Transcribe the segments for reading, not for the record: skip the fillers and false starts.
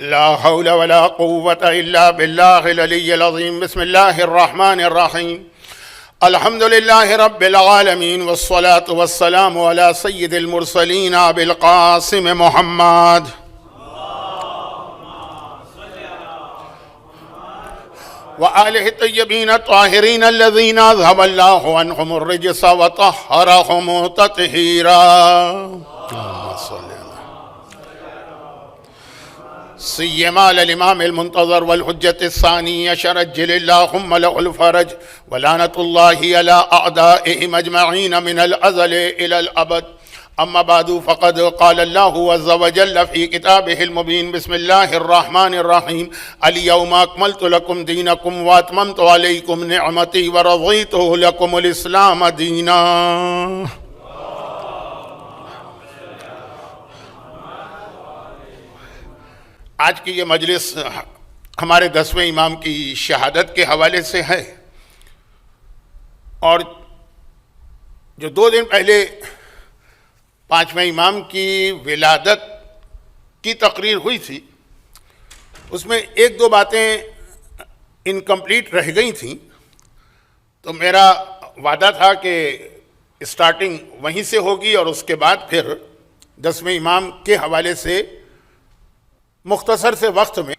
لا حول ولا قوة إلا بالله العلي العظيم. بسم الله الرحمن الرحيم. الحمد لله رب العالمين، والصلاة والسلام على سيد المرسلين أبي القاسم محمد وآله الطيبين الطاهرين الذين أذهب الله عنهم الرجس وطهرهم تطهيرا. اللهم صل سيما للإمام المنتظر والحجة الثاني عشر عجل اللهم له الفرج، ولعنة الله على أعدائهم أجمعين من الأزل إلى الأبد. أما بعد، فقد قال الله عز وجل في كتابه المبين: بسم الله الرحمن الرحيم. اليوم أكملت لكم دينكم وأتممت عليكم نعمتي ورضيت لكم الإسلام دينا. آج کی یہ مجلس ہمارے 10ویں امام کی شہادت کے حوالے سے ہے، اور جو 2 دن پہلے 5ویں امام کی ولادت کی تقریر ہوئی تھی، اس میں 1-2 باتیں انکمپلیٹ رہ گئی تھیں، تو میرا وعدہ تھا کہ اسٹارٹنگ وہیں سے ہوگی اور اس کے بعد پھر 10ویں امام کے حوالے سے مختصر سے وقت میں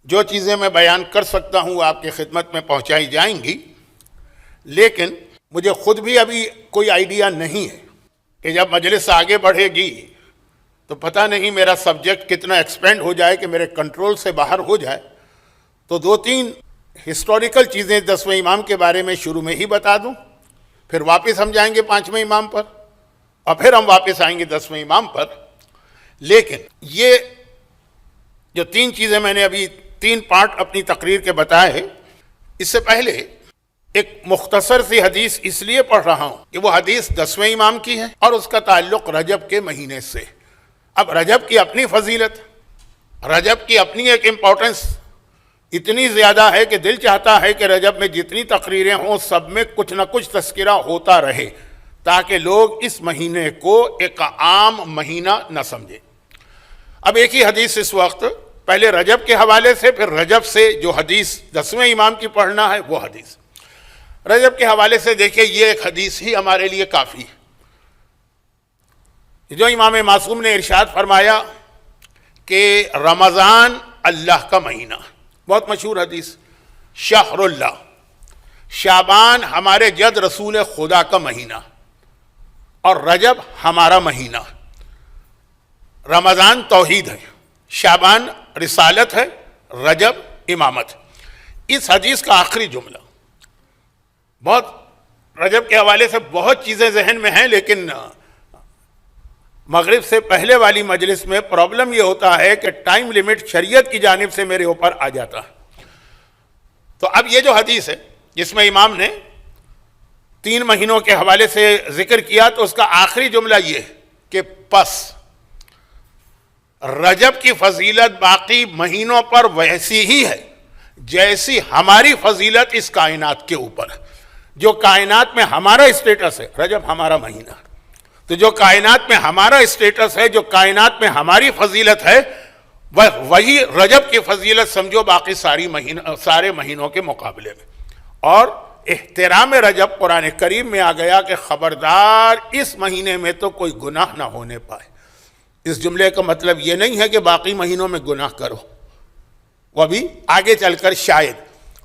جو چیزیں میں بیان کر سکتا ہوں آپ کی خدمت میں پہنچائی جائیں گی. لیکن مجھے خود بھی ابھی کوئی آئیڈیا نہیں ہے کہ جب مجلس آگے بڑھے گی تو پتہ نہیں میرا سبجیکٹ کتنا ایکسپینڈ ہو جائے کہ میرے کنٹرول سے باہر ہو جائے. تو 2-3 ہسٹوریکل چیزیں 10ویں امام کے بارے میں شروع میں ہی بتا دوں، پھر واپس ہم جائیں گے 5ویں امام پر، اور پھر ہم واپس آئیں گے 10ویں امام پر. لیکن یہ جو 3 چیزیں میں نے ابھی 3 پارٹ اپنی تقریر کے بتائے، اس سے پہلے ایک مختصر سی حدیث اس لیے پڑھ رہا ہوں کہ وہ حدیث 10ویں امام کی ہے اور اس کا تعلق رجب کے مہینے سے. اب رجب کی اپنی فضیلت، رجب کی اپنی ایک امپورٹنس اتنی زیادہ ہے کہ دل چاہتا ہے کہ رجب میں جتنی تقریریں ہوں سب میں کچھ نہ کچھ تذکرہ ہوتا رہے، تاکہ لوگ اس مہینے کو ایک عام مہینہ نہ سمجھیں. اب ایک ہی حدیث اس وقت، پہلے رجب کے حوالے سے، پھر رجب سے جو حدیث 10ویں امام کی پڑھنا ہے وہ حدیث. رجب کے حوالے سے دیکھیں، یہ ایک حدیث ہی ہمارے لیے کافی ہے. جو امام معصوم نے ارشاد فرمایا کہ رمضان اللہ کا مہینہ، بہت مشہور حدیث، شہر اللہ، شعبان ہمارے جد رسول خدا کا مہینہ، اور رجب ہمارا مہینہ. رمضان توحید ہے، شعبان رسالت ہے، رجب امامت. اس حدیث کا آخری جملہ، بہت رجب کے حوالے سے بہت چیزیں ذہن میں ہیں، لیکن مغرب سے پہلے والی مجلس میں پرابلم یہ ہوتا ہے کہ ٹائم لیمٹ شریعت کی جانب سے میرے اوپر آ جاتا ہے. تو اب یہ جو حدیث ہے جس میں امام نے 3 مہینوں کے حوالے سے ذکر کیا، تو اس کا آخری جملہ یہ ہے کہ پس رجب کی فضیلت باقی مہینوں پر ویسی ہی ہے جیسی ہماری فضیلت اس کائنات کے اوپر ہے. جو کائنات میں ہمارا اسٹیٹس ہے، رجب ہمارا مہینہ، تو جو کائنات میں ہمارا اسٹیٹس ہے، جو کائنات میں ہماری فضیلت ہے، وہی رجب کی فضیلت سمجھو باقی سارے مہینوں کے مقابلے میں. اور احترام رجب قرآن کریم میں آ گیا کہ خبردار اس مہینے میں تو کوئی گناہ نہ ہونے پائے. اس جملے کا مطلب یہ نہیں ہے کہ باقی مہینوں میں گناہ کرو، وہ بھی آگے چل کر شاید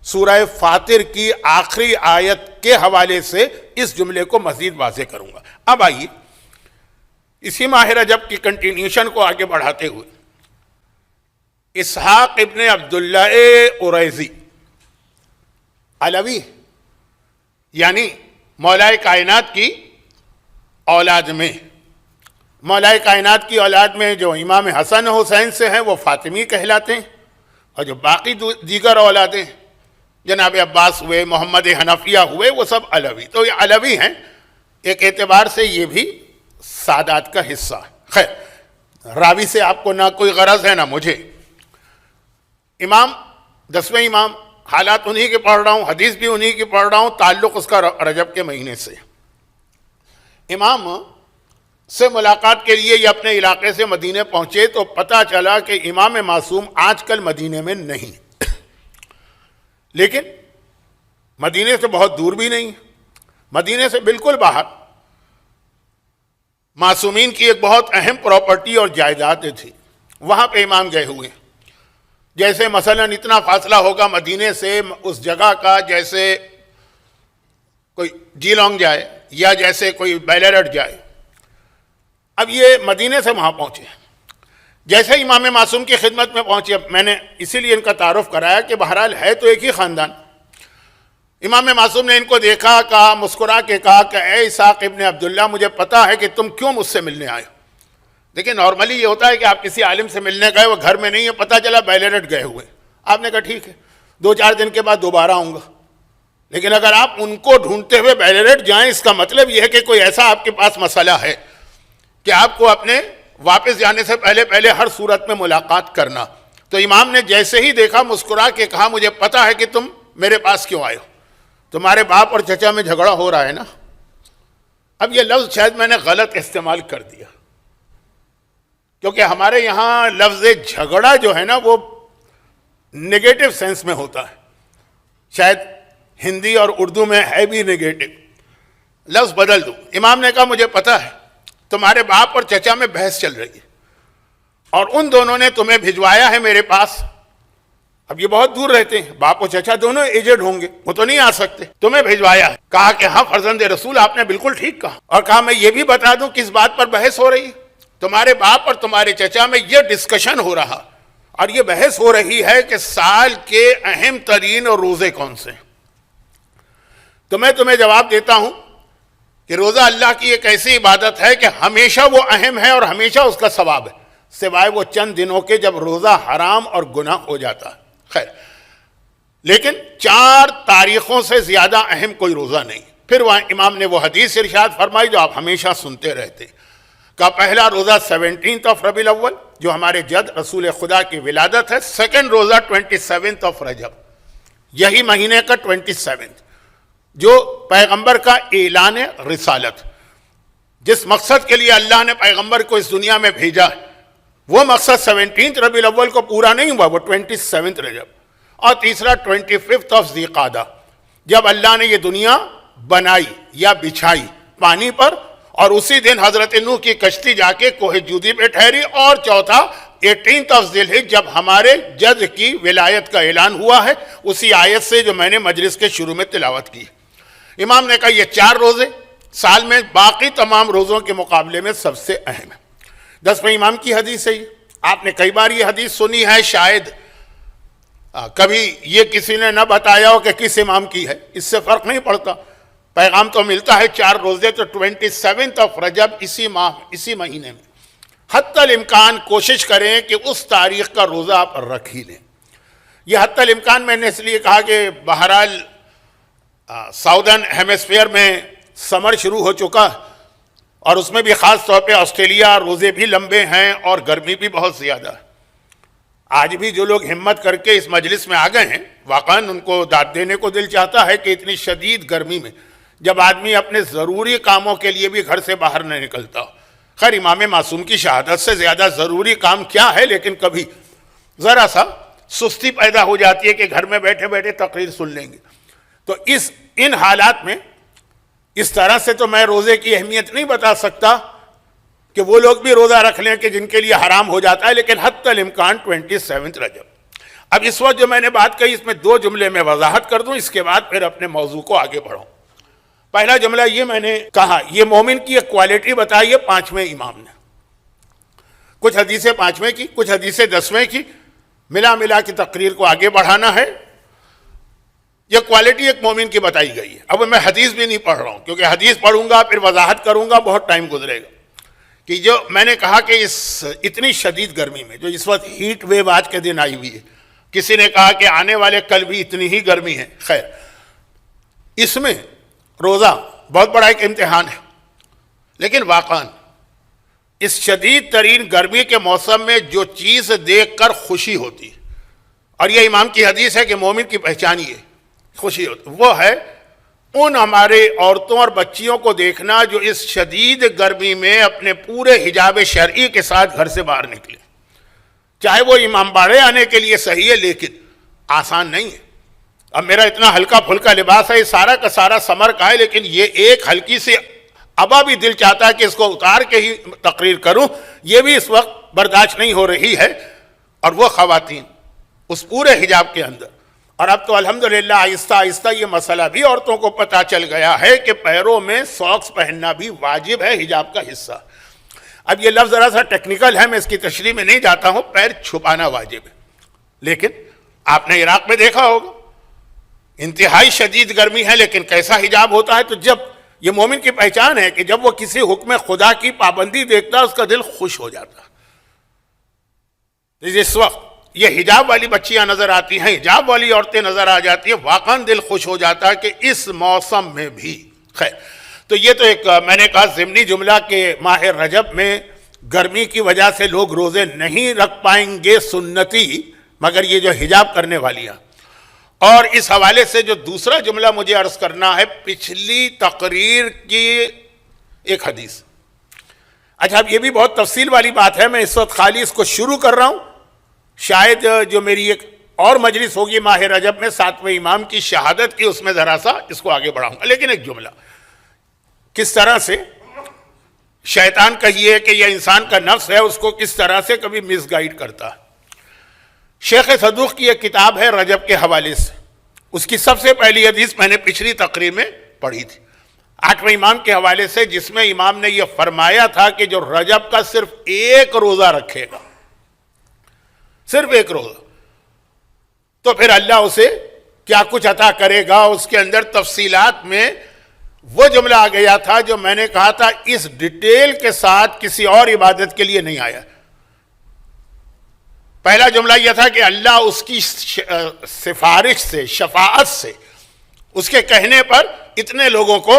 سورہ فاطر کی آخری آیت کے حوالے سے اس جملے کو مزید واضح کروں گا. اب آئیے اسی ماہ رجب کی کنٹینیوشن کو آگے بڑھاتے ہوئے، اسحاق ابن عبداللہ عریضی علوی، یعنی مولا کائنات کی اولاد میں، مولا کائنات کی اولاد میں جو امام حسن حسین سے ہیں وہ فاطمی کہلاتے ہیں، اور جو باقی دیگر اولادیں جناب عباس ہوئے، محمد حنفیہ ہوئے، وہ سب علوی. تو یہ علوی ہیں، ایک اعتبار سے یہ بھی سادات کا حصہ ہے. خیر، راوی سے آپ کو نہ کوئی غرض ہے نہ مجھے. امام 10ویں امام، حالات انہی کے پڑھ رہا ہوں، حدیث بھی انہی کی پڑھ رہا ہوں، تعلق اس کا رجب کے مہینے سے. امام سے ملاقات کے لیے یہ اپنے علاقے سے مدینے پہنچے تو پتہ چلا کہ امام معصوم آج کل مدینے میں نہیں، لیکن مدینے سے بہت دور بھی نہیں، مدینے سے بالکل باہر معصومین کی ایک بہت اہم پراپرٹی اور جائیدادیں تھی، وہاں پہ امام گئے ہوئے۔ جیسے مثلا اتنا فاصلہ ہوگا مدینے سے اس جگہ کا جیسے کوئی جیلانگ جائے یا جیسے کوئی بیلرٹ جائے۔ اب یہ مدینے سے وہاں پہنچے، جیسے امام معصوم کی خدمت میں پہنچے، میں نے اسی لیے ان کا تعارف کرایا کہ بہرحال ہے تو ایک ہی خاندان۔ امام معصوم نے ان کو دیکھا، کہا، مسکرا کے کہا کہ اے اسحاق ابن عبداللہ، مجھے پتا ہے کہ تم کیوں مجھ سے ملنے آئے ہو۔ دیکھیں نارملی یہ ہوتا ہے کہ آپ کسی عالم سے ملنے گئے، وہ گھر میں نہیں ہے، پتہ چلا بیلرٹ گئے ہوئے، آپ نے کہا ٹھیک ہے 2-4 دن کے بعد دوبارہ آؤں گا۔ لیکن اگر آپ ان کو ڈھونڈتے ہوئے بیلرٹ جائیں، اس کا مطلب یہ ہے کہ کوئی ایسا آپ کے پاس مسئلہ ہے کہ آپ کو اپنے واپس جانے سے پہلے ہر صورت میں ملاقات کرنا۔ تو امام نے جیسے ہی دیکھا مسکرا کے کہا، مجھے پتا ہے کہ تم میرے پاس کیوں آئے ہو، تمہارے باپ اور چچا میں جھگڑا ہو رہا ہے نا۔ اب یہ لفظ شاید میں نے غلط استعمال کر دیا، کیونکہ ہمارے یہاں لفظ جھگڑا جو ہے نا وہ نگیٹو سینس میں ہوتا ہے، شاید ہندی اور اردو میں ہے بھی نگیٹو، لفظ بدل دو۔ امام نے کہا مجھے پتا ہے تمہارے باپ اور چچا میں بحث چل رہی ہے اور ان دونوں نے تمہیں بھجوایا ہے میرے پاس۔ اب یہ بہت دور رہتے ہیں، باپ اور چچا دونوں ایجڈ ہوں گے، وہ تو نہیں آ سکتے، تمہیں بھجوایا ہے۔ کہا کہ ہاں فرزند رسول، آپ نے بالکل ٹھیک کہا۔ اور کہا میں یہ بھی بتا دوں کس بات پر بحث ہو رہی ہے، تمہارے باپ اور تمہارے چچا میں یہ ڈسکشن ہو رہا اور یہ بحث ہو رہی ہے کہ سال کے اہم ترین روزے کون سے ہیں۔ تو میں تمہیں جواب دیتا ہوں کہ روزہ اللہ کی ایک ایسی عبادت ہے کہ ہمیشہ وہ اہم ہے اور ہمیشہ اس کا ثواب ہے، سوائے وہ چند دنوں کے جب روزہ حرام اور گناہ ہو جاتا ہے۔ خیر، لیکن 4 تاریخوں سے زیادہ اہم کوئی روزہ نہیں۔ پھر وہاں امام نے وہ حدیث ارشاد فرمائی جو آپ ہمیشہ سنتے رہتے کہ پہلا روزہ 17 ربیع الاول جو ہمارے جد رسول خدا کی ولادت ہے، سیکنڈ روزہ 27 رجب، یہی مہینے کا 27 جو پیغمبر کا اعلان رسالت، جس مقصد کے لیے اللہ نے پیغمبر کو اس دنیا میں بھیجا ہے، وہ مقصد 17 ربیع الاول کو پورا نہیں ہوا، وہ 27 رجب۔ اور تیسرا 25 ذی قعدہ، جب اللہ نے یہ دنیا بنائی یا بچھائی پانی پر، اور اسی دن حضرت نوح کی کشتی جا کے کوہ جودی پہ ٹھہری۔ اور چوتھا 18 ذی الحجہ، جب ہمارے جد کی ولایت کا اعلان ہوا ہے، اسی آیت سے جو میں نے مجلس کے شروع میں تلاوت کی۔ امام نے کہا یہ 4 روزے سال میں باقی تمام روزوں کے مقابلے میں سب سے اہم ہے۔ 10ویں امام کی حدیث ہے یہ، آپ نے کئی بار یہ حدیث سنی ہے، شاید کبھی یہ کسی نے نہ بتایا ہو کہ کس امام کی ہے، اس سے فرق نہیں پڑتا، پیغام تو ملتا ہے 4 روزے تو 27 رجب اسی مہینے میں حتی الامکان کوشش کریں کہ اس تاریخ کا روزہ آپ رکھ ہی لیں۔ یہ حتی الامکان میں نے اس لیے کہا کہ بہرحال ساؤدرن ہیمسفیئر میں سمر شروع ہو چکا اور اس میں بھی خاص طور پہ آسٹریلیا روزے بھی لمبے ہیں اور گرمی بھی بہت زیادہ ہے۔ آج بھی جو لوگ ہمت کر کے اس مجلس میں آ گئے ہیں، واقعاً ان کو داد دینے کو دل چاہتا ہے کہ اتنی شدید گرمی میں جب آدمی اپنے ضروری کاموں کے لیے بھی گھر سے باہر نہیں نکلتا۔ خیر امام معصوم کی شہادت سے زیادہ ضروری کام کیا ہے، لیکن کبھی ذرا سا سستی پیدا ہو جاتی ہے کہ گھر میں بیٹھے بیٹھے تقریر سن لیں گے۔ تو ان حالات میں اس طرح سے تو میں روزے کی اہمیت نہیں بتا سکتا کہ وہ لوگ بھی روزہ رکھ لیں کہ جن کے لیے حرام ہو جاتا ہے، لیکن حتی الامکان 27 رجب۔ اب اس وقت جو میں نے بات کہی اس میں 2 جملے میں وضاحت کر دوں، اس کے بعد پھر اپنے موضوع کو آگے بڑھوں۔ پہلا جملہ یہ میں نے کہا، یہ مومن کی ایک کوالٹی بتائی ہے 5ویں امام نے، کچھ حدیثیں 5ویں کی، کچھ حدیثیں 10ویں کی، ملا کی تقریر کو آگے بڑھانا ہے۔ یہ کوالٹی ایک مومن کی بتائی گئی ہے۔ اب میں حدیث بھی نہیں پڑھ رہا ہوں کیونکہ حدیث پڑھوں گا پھر وضاحت کروں گا، بہت ٹائم گزرے گا۔ کہ جو میں نے کہا کہ اس اتنی شدید گرمی میں جو اس وقت ہیٹ ویو آج کے دن آئی ہوئی ہے، کسی نے کہا کہ آنے والے کل بھی اتنی ہی گرمی ہے، خیر اس میں روزہ بہت بڑا ایک امتحان ہے، لیکن واقعاً اس شدید ترین گرمی کے موسم میں جو چیز دیکھ کر خوشی ہوتی ہے، اور یہ امام کی حدیث ہے کہ مومن کی پہچان یہ خوشی ہوتی، وہ ہے ان ہمارے عورتوں اور بچیوں کو دیکھنا جو اس شدید گرمی میں اپنے پورے حجاب شرعی کے ساتھ گھر سے باہر نکلے. چاہے وہ امام باڑے آنے کے لیے صحیح ہے لیکن آسان نہیں ہے. اب میرا اتنا ہلکا پھلکا لباس ہے، یہ سارا کا سارا سمر کا ہے، لیکن یہ ایک ہلکی سی ابا بھی دل چاہتا ہے کہ اس کو اتار کے ہی تقریر کروں، یہ بھی اس وقت برداشت نہیں ہو رہی ہے. اور وہ خواتین اس پورے حجاب کے اندر. اور اب تو الحمدللہ آہستہ آہستہ یہ مسئلہ بھی عورتوں کو پتہ چل گیا ہے کہ پیروں میں ساکس پہننا بھی واجب ہے، حجاب کا حصہ. اب یہ لفظ ذرا سا ٹیکنیکل ہے، میں اس کی تشریح میں نہیں جاتا ہوں. پیر چھپانا واجب ہے، لیکن آپ نے عراق میں دیکھا ہوگا انتہائی شدید گرمی ہے لیکن کیسا حجاب ہوتا ہے. تو جب یہ مومن کی پہچان ہے کہ جب وہ کسی حکم خدا کی پابندی دیکھتا ہے اس کا دل خوش ہو جاتا ہے. جس وقت یہ حجاب والی بچیاں نظر آتی ہیں، حجاب والی عورتیں نظر آ جاتی ہیں، واقعاً دل خوش ہو جاتا ہے کہ اس موسم میں بھی. خیر، تو یہ تو ایک میں نے کہا ضمنی جملہ کہ ماہ رجب میں گرمی کی وجہ سے لوگ روزے نہیں رکھ پائیں گے سنتی، مگر یہ جو حجاب کرنے والیاں. اور اس حوالے سے جو دوسرا جملہ مجھے عرض کرنا ہے، پچھلی تقریر کی ایک حدیث. اچھا، اب یہ بھی بہت تفصیل والی بات ہے، میں اس وقت خالی اس کو شروع کر رہا ہوں. شاید جو میری ایک اور مجلس ہوگی ماہ رجب میں 7ویں امام کی شہادت کی، اس میں ذرا سا اس کو آگے بڑھاؤں گا. لیکن ایک جملہ، کس طرح سے شیطان کہیے کہ یہ انسان کا نفس ہے، اس کو کس طرح سے کبھی مس گائیڈ کرتا ہے. شیخ صدوق کی ایک کتاب ہے رجب کے حوالے سے، اس کی سب سے پہلی حدیث میں نے پچھلی تقریر میں پڑھی تھی 8ویں امام کے حوالے سے، جس میں امام نے یہ فرمایا تھا کہ جو رجب کا صرف ایک روزہ رکھے گا، صرف ایک روزہ، تو پھر اللہ اسے کیا کچھ عطا کرے گا. اس کے اندر تفصیلات میں وہ جملہ آ گیا تھا جو میں نے کہا تھا اس ڈیٹیل کے ساتھ کسی اور عبادت کے لیے نہیں آیا. پہلا جملہ یہ تھا کہ اللہ اس کی سفارش سے، شفاعت سے، اس کے کہنے پر اتنے لوگوں کو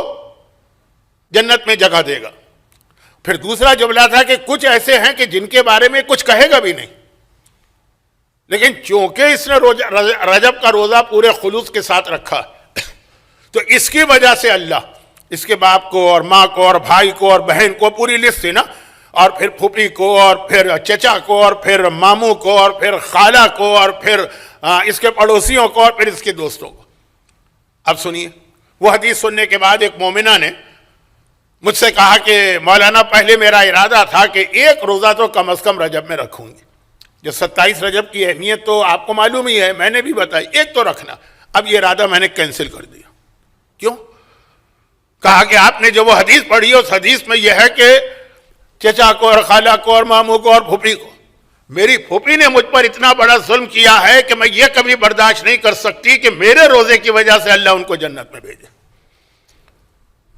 جنت میں جگہ دے گا. پھر دوسرا جملہ تھا کہ کچھ ایسے ہیں کہ جن کے بارے میں کچھ کہے گا بھی نہیں، لیکن چونکہ اس نے رجب کا روزہ پورے خلوص کے ساتھ رکھا تو اس کی وجہ سے اللہ اس کے باپ کو اور ماں کو اور بھائی کو اور بہن کو، پوری لسٹ تھی نا، اور پھر پھوپھی کو اور پھر چچا کو اور پھر ماموں کو اور پھر خالہ کو اور پھر اس کے پڑوسیوں کو اور پھر اس کے دوستوں کو. اب سنیے، وہ حدیث سننے کے بعد ایک مومنہ نے مجھ سے کہا کہ مولانا پہلے میرا ارادہ تھا کہ ایک روزہ تو کم از کم رجب میں رکھوں گی. جو 27 رجب کی اہمیت تو آپ کو معلوم ہی ہے، میں نے بھی بتائی، ایک تو رکھنا. اب یہ ارادہ میں نے کینسل کر دیا. کیوں؟ کہا کہ آپ نے جو وہ حدیث پڑھی اس حدیث میں یہ ہے کہ چچا کو اور خالہ کو اور ماموں کو اور پھوپھی کو، میری پھوپھی نے مجھ پر اتنا بڑا ظلم کیا ہے کہ میں یہ کبھی برداشت نہیں کر سکتی کہ میرے روزے کی وجہ سے اللہ ان کو جنت میں بھیجے.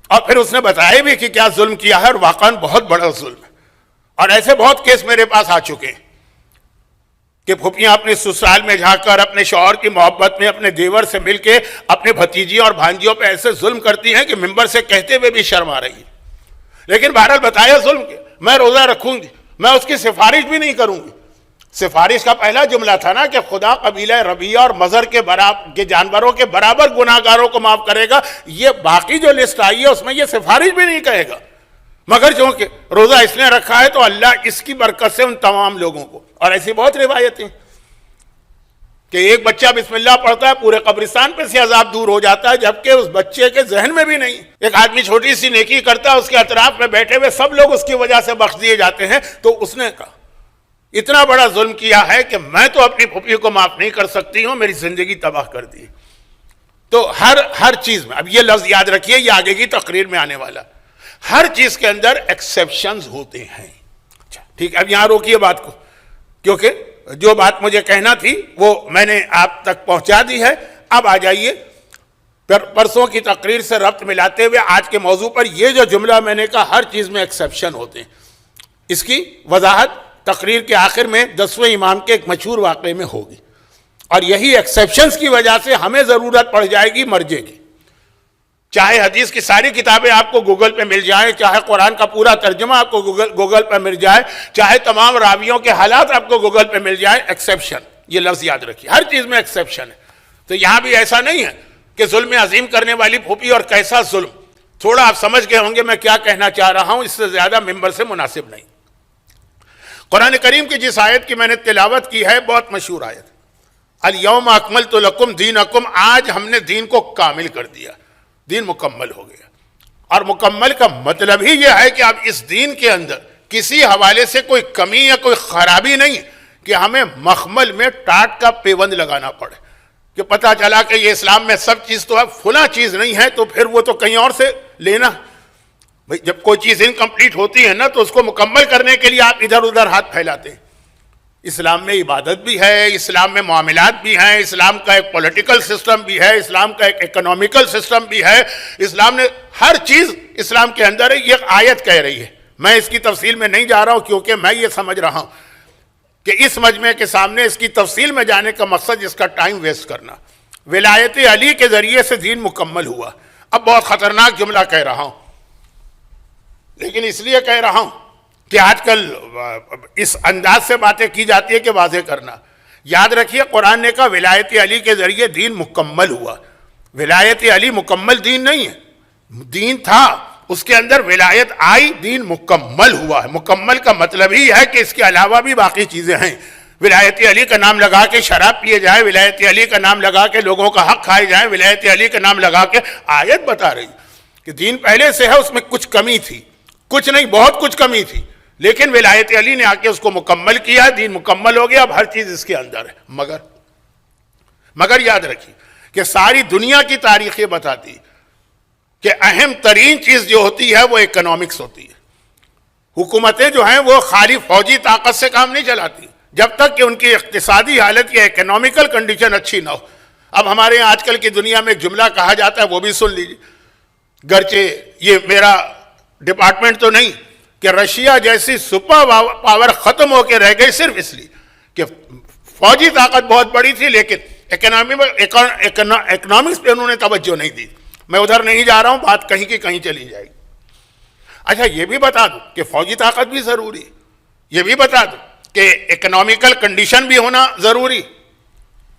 اور پھر اس نے بتایا بھی کہ کیا ظلم کیا ہے، اور واقعاً بہت بڑا ظلم ہے. اور ایسے بہت کیس میرے پاس آ چکے ہیں کہ پھوپھیاں اپنے سسرال میں جا کر اپنے شوہر کی محبت میں اپنے دیور سے مل کے اپنے بھتیجیوں اور بھانجیوں پہ ایسے ظلم کرتی ہیں کہ ممبر سے کہتے ہوئے بھی شرم آ رہی ہے. لیکن بہرحال بتایا ظلم کے، میں روزہ رکھوں گی، میں اس کی سفارش بھی نہیں کروں گی. سفارش کا پہلا جملہ تھا نا کہ خدا قبیلہ ربیہ اور مضر کے جانوروں کے برابر گناہگاروں کو معاف کرے گا. یہ باقی جو لسٹ آئی ہے اس میں یہ سفارش بھی نہیں کہے گا، مگر چونکہ روزہ اس نے رکھا ہے تو اللہ اس کی برکت سے ان تمام لوگوں کو. اور ایسی بہت روایتیں کہ ایک بچہ بسم اللہ پڑھتا ہے پورے قبرستان پہ سے عذاب دور ہو جاتا ہے، جبکہ اس بچے کے ذہن میں بھی نہیں. ایک آدمی چھوٹی سی نیکی کرتا ہے، اس کے اطراف میں بیٹھے ہوئے سب لوگ اس کی وجہ سے بخش دیے جاتے ہیں. تو اس نے کہا اتنا بڑا ظلم کیا ہے کہ میں تو اپنی پھوپھی کو معاف نہیں کر سکتی ہوں، میری زندگی تباہ کر دی. تو ہر چیز میں، اب یہ لفظ یاد رکھیے، یہ آگے کی تقریر میں آنے والا، ہر چیز کے اندر ایکسیپشنز ہوتے ہیں. اچھا ٹھیک ہے، اب یہاں روکیے بات کو، کیونکہ جو بات مجھے کہنا تھی وہ میں نے آپ تک پہنچا دی ہے. اب آ جائیے پرسوں کی تقریر سے ربط ملاتے ہوئے آج کے موضوع پر. یہ جو جملہ میں نے کہا ہر چیز میں ایکسیپشن ہوتے ہیں، اس کی وضاحت تقریر کے آخر میں 10ویں امام کے ایک مشہور واقعے میں ہوگی. اور یہی ایکسیپشنز کی وجہ سے ہمیں ضرورت پڑ جائے گی مرجے کی. چاہے حدیث کی ساری کتابیں آپ کو گوگل پہ مل جائیں، چاہے قرآن کا پورا ترجمہ آپ کو گوگل پہ مل جائے، چاہے تمام راویوں کے حالات آپ کو گوگل پہ مل جائے، ایکسیپشن، یہ لفظ یاد رکھیے، ہر چیز میں ایکسیپشن ہے. تو یہاں بھی ایسا نہیں ہے کہ ظلم عظیم کرنے والی پھوپھی اور کیسا ظلم. تھوڑا آپ سمجھ گئے ہوں گے میں کیا کہنا چاہ رہا ہوں, اس سے زیادہ ممبر سے مناسب نہیں. قرآن کریم کی جس آیت کی میں نے تلاوت کی ہے, بہت مشہور آیت, الیوم اکملت لکم دینکم, آج ہم نے دین کو کامل کر دیا, دین مکمل ہو گیا. اور مکمل کا مطلب ہی یہ ہے کہ اب اس دین کے اندر کسی حوالے سے کوئی کمی یا کوئی خرابی نہیں کہ ہمیں مخمل میں ٹاٹ کا پیوند لگانا پڑے, کہ پتہ چلا کہ یہ اسلام میں سب چیز تو ہے, فلاں چیز نہیں ہے تو پھر وہ تو کہیں اور سے لینا. جب کوئی چیز انکمپلیٹ ہوتی ہے نا تو اس کو مکمل کرنے کے لیے آپ ادھر ادھر ہاتھ پھیلاتے ہیں. اسلام میں عبادت بھی ہے, اسلام میں معاملات بھی ہیں, اسلام کا ایک پولیٹیکل سسٹم بھی ہے, اسلام کا ایک اکنامیکل سسٹم بھی ہے. اسلام نے ہر چیز اسلام کے اندر ہے. یہ آیت کہہ رہی ہے, میں اس کی تفصیل میں نہیں جا رہا ہوں کیونکہ میں یہ سمجھ رہا ہوں کہ اس مجمع کے سامنے اس کی تفصیل میں جانے کا مقصد اس کا ٹائم ویسٹ کرنا. ولایت علی کے ذریعے سے دین مکمل ہوا. اب بہت خطرناک جملہ کہہ رہا ہوں, لیکن اس لیے کہہ رہا ہوں کہ آج کل اس انداز سے باتیں کی جاتی ہے کہ واضح کرنا. یاد رکھیے قرآن نے کہا ولایت علی کے ذریعے دین مکمل ہوا. ولایت علی مکمل دین نہیں ہے, دین تھا, اس کے اندر ولایت آئی, دین مکمل ہوا ہے. مکمل کا مطلب ہی ہے کہ اس کے علاوہ بھی باقی چیزیں ہیں. ولایت علی کا نام لگا کے شراب پیے جائے, ولایت علی کا نام لگا کے لوگوں کا حق کھائے جائیں, ولایت علی کا نام لگا کے, آیت بتا رہی کہ دین پہلے سے ہے, اس میں کچھ کمی تھی, کچھ نہیں بہت کچھ کمی تھی, لیکن ولایت علی نے آ کے اس کو مکمل کیا, دین مکمل ہو گیا. اب ہر چیز اس کے اندر ہے. مگر یاد رکھیے کہ ساری دنیا کی تاریخ یہ بتاتی کہ اہم ترین چیز جو ہوتی ہے وہ اکنامکس ہوتی ہے. حکومتیں جو ہیں وہ خالی فوجی طاقت سے کام نہیں چلاتی جب تک کہ ان کی اقتصادی حالت یا اکنامیکل کنڈیشن اچھی نہ ہو. اب ہمارے یہاں آج کل کی دنیا میں ایک جملہ کہا جاتا ہے, وہ بھی سن لیجیے, گرچہ یہ میرا ڈپارٹمنٹ تو نہیں, کہ رشیا جیسی سپر پاور ختم ہو کے رہ گئی صرف اس لیے کہ فوجی طاقت بہت بڑی تھی, لیکن اکنامکس پہ انہوں نے توجہ نہیں دی. میں ادھر نہیں جا رہا ہوں, بات کہیں کی کہیں چلی جائے گی. اچھا یہ بھی بتا دوں کہ فوجی طاقت بھی ضروری, یہ بھی بتا دوں کہ اکنامیکل کنڈیشن بھی ہونا ضروری,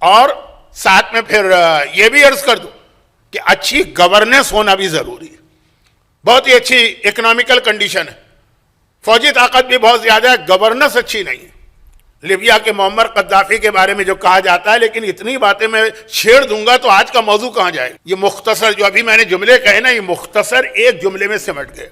اور ساتھ میں پھر یہ بھی عرض کر دوں کہ اچھی گورننس ہونا بھی ضروری ہے. بہت ہی اچھی اکنامیکل کنڈیشن ہے, فوجی طاقت بھی بہت زیادہ ہے, گورننس اچھی نہیں ہے. لیبیا کے معمر قذافی کے بارے میں جو کہا جاتا ہے, لیکن اتنی باتیں میں چھیڑ دوں گا تو آج کا موضوع کہاں جائے. یہ مختصر جو ابھی میں نے جملے کہے نا, یہ مختصر ایک جملے میں سمٹ گئے.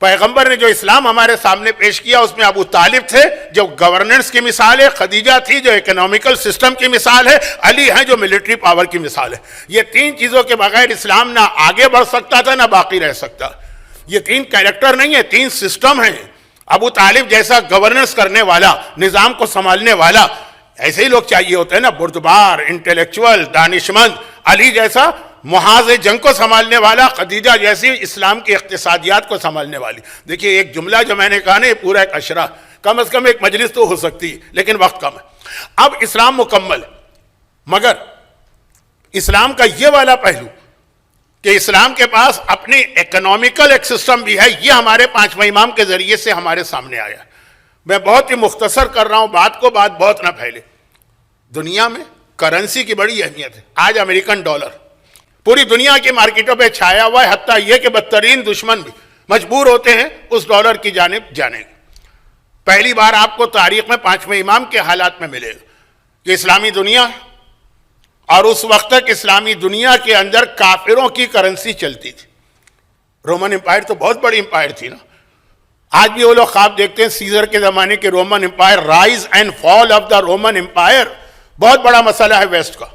پیغمبر نے جو اسلام ہمارے سامنے پیش کیا اس میں ابو طالب تھے جو گورننس کی مثال ہے, خدیجہ تھی جو اکنامیکل سسٹم کی مثال ہے, علی ہیں جو ملٹری پاور کی مثال ہے. یہ تین چیزوں کے بغیر اسلام نہ آگے بڑھ سکتا تھا نہ باقی رہ سکتا. یہ تین کیریکٹر نہیں ہے, تین سسٹم ہیں. ابو طالب جیسا گورننس کرنے والا, نظام کو سنبھالنے والا, ایسے ہی لوگ چاہیے ہوتے ہیں نا, بردبار, انٹلیکچوئل, دانشمند. علی جیسا محاذ جنگ کو سنبھالنے والا, خدیجہ جیسی اسلام کی اقتصادیات کو سنبھالنے والی. دیکھیے ایک جملہ جو میں نے کہا نا, یہ پورا ایک اشرا, کم از کم ایک مجلس تو ہو سکتی ہے, لیکن وقت کم ہے. اب اسلام مکمل, مگر اسلام کا یہ والا پہلو کہ اسلام کے پاس اپنی اکنامیکل ایک سسٹم بھی ہے, یہ ہمارے پانچویں امام کے ذریعے سے ہمارے سامنے آیا. میں بہت ہی مختصر کر رہا ہوں بات کو, بات بہت نہ پھیلے. دنیا میں کرنسی کی بڑی اہمیت ہے. آج امریکن ڈالر پوری دنیا کی مارکیٹوں پہ چھایا ہوا ہے, حتیٰ یہ کہ بدترین دشمن بھی مجبور ہوتے ہیں اس ڈالر کی جانب جانے کی. پہلی بار آپ کو تاریخ میں پانچویں امام کے حالات میں ملے گا کہ اسلامی دنیا, اور اس وقت تک اسلامی دنیا کے اندر کافروں کی کرنسی چلتی تھی. رومن امپائر تو بہت بڑی امپائر تھی نا. آج بھی وہ لوگ خواب دیکھتے ہیں سیزر کے زمانے کے Roman empire, rise and fall of the Roman empire, بہت بڑا مسئلہ ہے ویسٹ کا.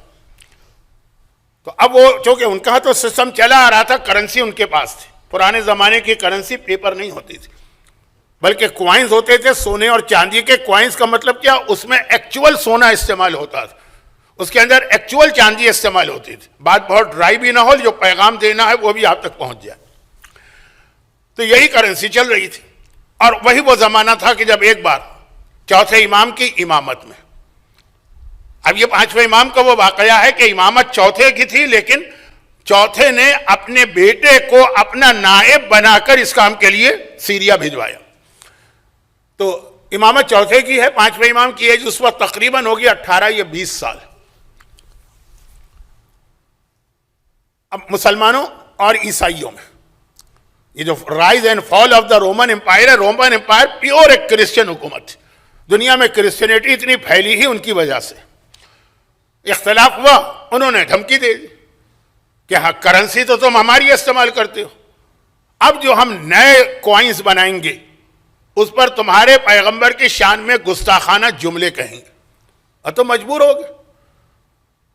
تو اب وہ چونکہ ان کا تو سسٹم چلا آ رہا تھا, کرنسی ان کے پاس تھی. پرانے زمانے کی کرنسی پیپر نہیں ہوتی تھی بلکہ کوائنز ہوتے تھے, سونے اور چاندی کے. کوائنز کا مطلب کیا, اس میں ایکچول سونا استعمال ہوتا تھا, اس کے اندر ایکچول چاندی استعمال ہوتی تھی. بات بہت ڈرائی بھی نہ ہو, جو پیغام دینا ہے وہ بھی آپ تک پہنچ جائے. تو یہی کرنسی چل رہی تھی, اور وہی وہ زمانہ تھا کہ جب ایک بار چوتھے امام کی امامت میں, اب یہ پانچویں امام کا وہ واقعہ ہے کہ امامت چوتھے کی تھی, لیکن چوتھے نے اپنے بیٹے کو اپنا نائب بنا کر اس کام کے لیے سیریا بھجوایا. تو امامت چوتھے کی ہے, پانچویں امام کی ایج اس وقت تقریباً ہوگی 18 یا 20 سال. اب مسلمانوں اور عیسائیوں میں یہ جو rise and fall of the Roman empire ہے، رومن امپائر پیور ایک کرسچن حکومت تھی، دنیا میں کرسچینٹی اتنی پھیلی ہی ان کی وجہ سے اختلاف ہوا، انہوں نے دھمکی دے دی کہ ہاں کرنسی تو تم ہماری استعمال کرتے ہو، اب جو ہم نئے کوائنز بنائیں گے اس پر تمہارے پیغمبر کی شان میں گستاخانہ جملے کہیں گے، اور تو مجبور ہو گئے۔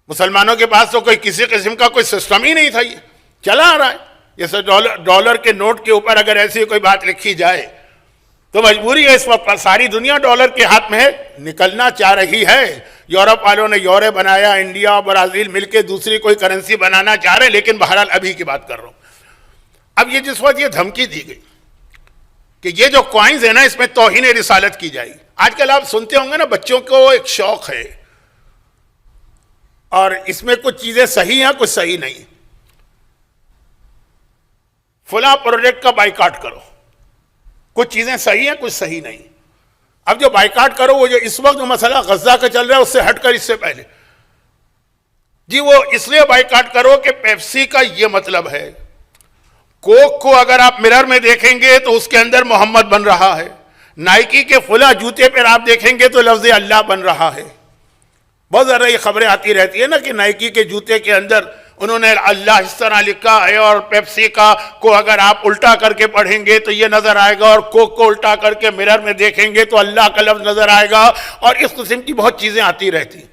مسلمانوں کے پاس تو کوئی کسی قسم کا کوئی سسٹم ہی نہیں تھا، یہ چلا آ رہا ہے، جیسے ڈالر کے نوٹ کے اوپر اگر ایسی کوئی بات لکھی جائے تو مجبوری ہے، اس وقت ساری دنیا ڈالر کے ہاتھ میں ہے، نکلنا چاہ رہی ہے، یورپ والوں نے یورو بنایا، انڈیا اور برازیل مل کے دوسری کوئی کرنسی بنانا چاہ رہے، لیکن بہرحال ابھی کی بات کر رہا ہوں۔ اب یہ جس وقت یہ دھمکی دی گئی کہ یہ جو کوائنز ہیں نا اس میں توہین رسالت کی جائے گی، آج کل آپ سنتے ہوں گے نا بچوں کو ایک شوق ہے اور اس میں کچھ چیزیں صحیح ہیں کچھ صحیح نہیں، فلاں پروڈکٹ کا بائیکاٹ کرو، کچھ چیزیں صحیح ہیں کچھ صحیح نہیں۔ اب جو بائیکاٹ کرو وہ جو اس وقت جو مسئلہ غزہ کا چل رہا ہے اس سے ہٹ کر اس سے پہلے جی وہ اس لیے بائیکاٹ کرو کہ پیپسی کا یہ مطلب ہے، کوک کو اگر آپ مرر میں دیکھیں گے تو اس کے اندر محمد بن رہا ہے، نائکی کے فلاں جوتے پر آپ دیکھیں گے تو لفظ اللہ بن رہا ہے۔ بہت زیادہ یہ خبریں آتی رہتی ہے نا کہ نائکی کے جوتے کے اندر انہوں نے اللہ اس طرح لکھا ہے، اور پیپسی کا کو اگر آپ الٹا کر کے پڑھیں گے تو یہ نظر آئے گا، اور کوک کو الٹا کر کے مرر میں دیکھیں گے تو اللہ کا لفظ نظر آئے گا، اور اس قسم کی بہت چیزیں آتی رہتی ہیں۔